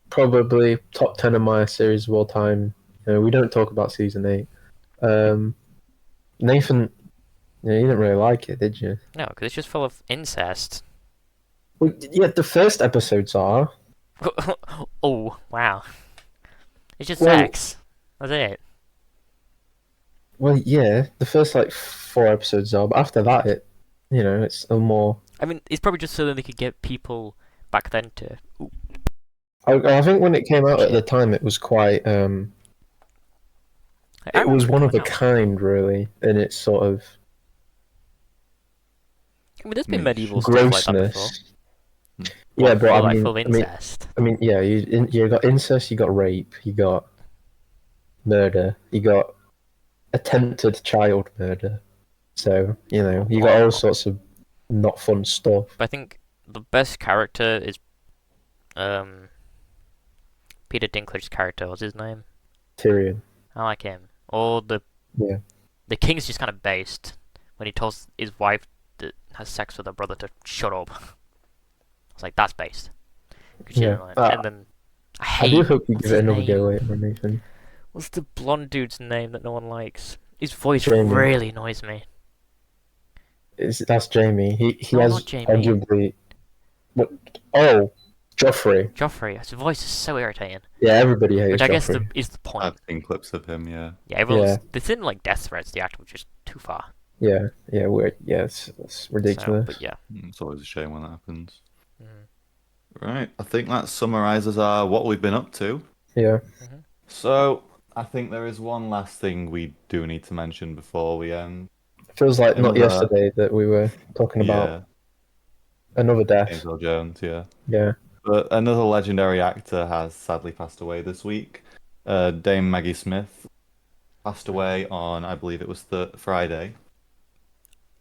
probably top 10 of my series of all time. We don't talk about season 8. Nathan, you didn't really like it, did you? No, because it's just full of incest. Well, yeah, the first episodes are. Oh wow, it's just Well- sex. That's it. Well, yeah, the first like 4 episodes are, but after that, it's a more. I mean, it's probably just so that they could get people back then to. Ooh, I think when it came out at the time, it was quite. I It was remember one of a coming out. kind, really, in its sort of I mean, there's been Niche. medieval stuff like that before. grossness. Yeah, but Full, I mean, full incest. yeah, you got incest, you got rape, you got murder, you got attempted child murder. So you got all sorts of not fun stuff. But I think the best character is Peter Dinklage's character. What's his name? Tyrion. I like him. Or the Yeah. king's just kind of based when he tells his wife that has sex with her brother to shut up. I was like, that's based. 'Cause she Yeah. didn't like- and then I I hate. do hope you what's give it his another name? go later, Nathan. What's the blonde dude's name that no one likes? His voice Jamie. really annoys me. That's Jamie. He No, has not Jamie. arguably. What? Oh, Joffrey. Joffrey, his voice is so irritating. Yeah, everybody hates Which I guess Joffrey. is the point. I've seen clips of him, yeah. Yeah, everyone's. Yeah. They didn't like death threats. The actor was just too far. Yeah, weird. Yeah, it's ridiculous. So, but yeah. It's always a shame when that happens. Mm. Right, I think that summarizes what we've been up to. Yeah. So, I think there is one last thing we do need to mention before we end. It feels like not Another- yesterday that we were talking about Yeah, another death. James Earl Jones, yeah. Yeah. But another legendary actor has sadly passed away this week. Dame Maggie Smith passed away on, I believe it was Friday.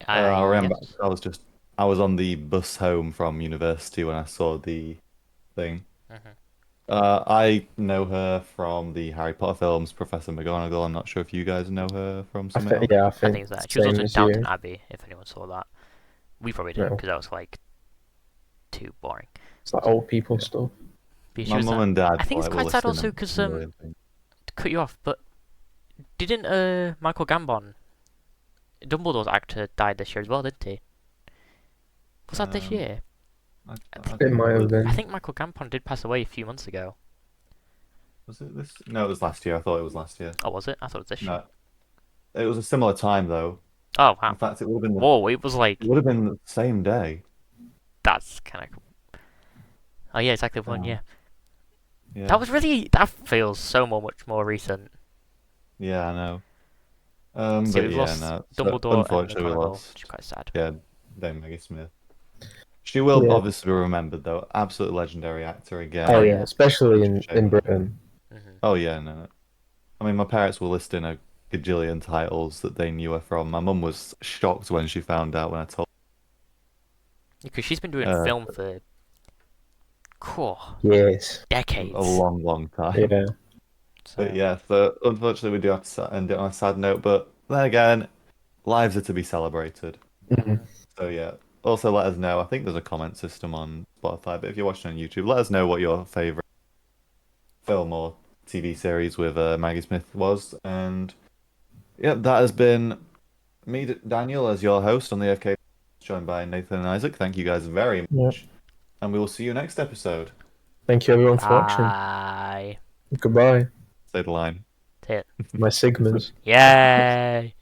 I remember Yes. I was on the bus home from university when I saw the thing. Mhm. I know her from the Harry Potter films, Professor McGonagall. I'm not sure if you guys know her from I something think, else. yeah, I I think, think it's that. She was also same in as Downton you. Abbey, if anyone saw that. We probably didn't, No. because that was like too boring. It's like old people stuff. But she My was mum that. and dad. I think it's were quite sad listening also and 'cause, really think- To cut you off, but didn't Michael Gambon, Dumbledore's actor, died this year as well, didn't he? Was that this Um, year? I It might have been. I think Michael Gambon did pass away a few months ago. Was it this? No, it was last year. I thought it was last year. Oh, was it? I thought it was this year. No, it was a similar time though. Oh wow! In fact, it would have been Whoa! It was like it would have been the same day. that's kind of cool. Oh yeah, exactly one. Oh. Yeah, Yeah. that feels so much more recent. Yeah, I know. So But we've yeah, lost no. Dumbledore and Unfortunately, we McGonagall, lost. which is quite sad. Yeah, Dame Maggie Smith. She will Yeah. obviously be remembered though. Absolute legendary actor again. Oh yeah. yeah, especially in Shame. Britain. Mm-hmm. Oh yeah, no. I mean, my parents were listing a gajillion titles that they knew her from. My mum was shocked when she found out when I told. Because she's been doing film for Yes. decades. A long, long time. Yeah. But yeah, so unfortunately we do have to end it on a sad note. But then again, lives are to be celebrated. Mhm. So yeah. Also, let us know. I think there's a comment system on Spotify, but if you're watching on YouTube, let us know what your favorite film or TV series with Maggie Smith was. And yeah, that has been me, Daniel, as your host on the AFK, joined by Nathan and Isaac. Thank you guys very much, and we will see you next episode. Thank you everyone for watching. Bye. Goodbye. Say the line. That's it. My Sigmas. Yay!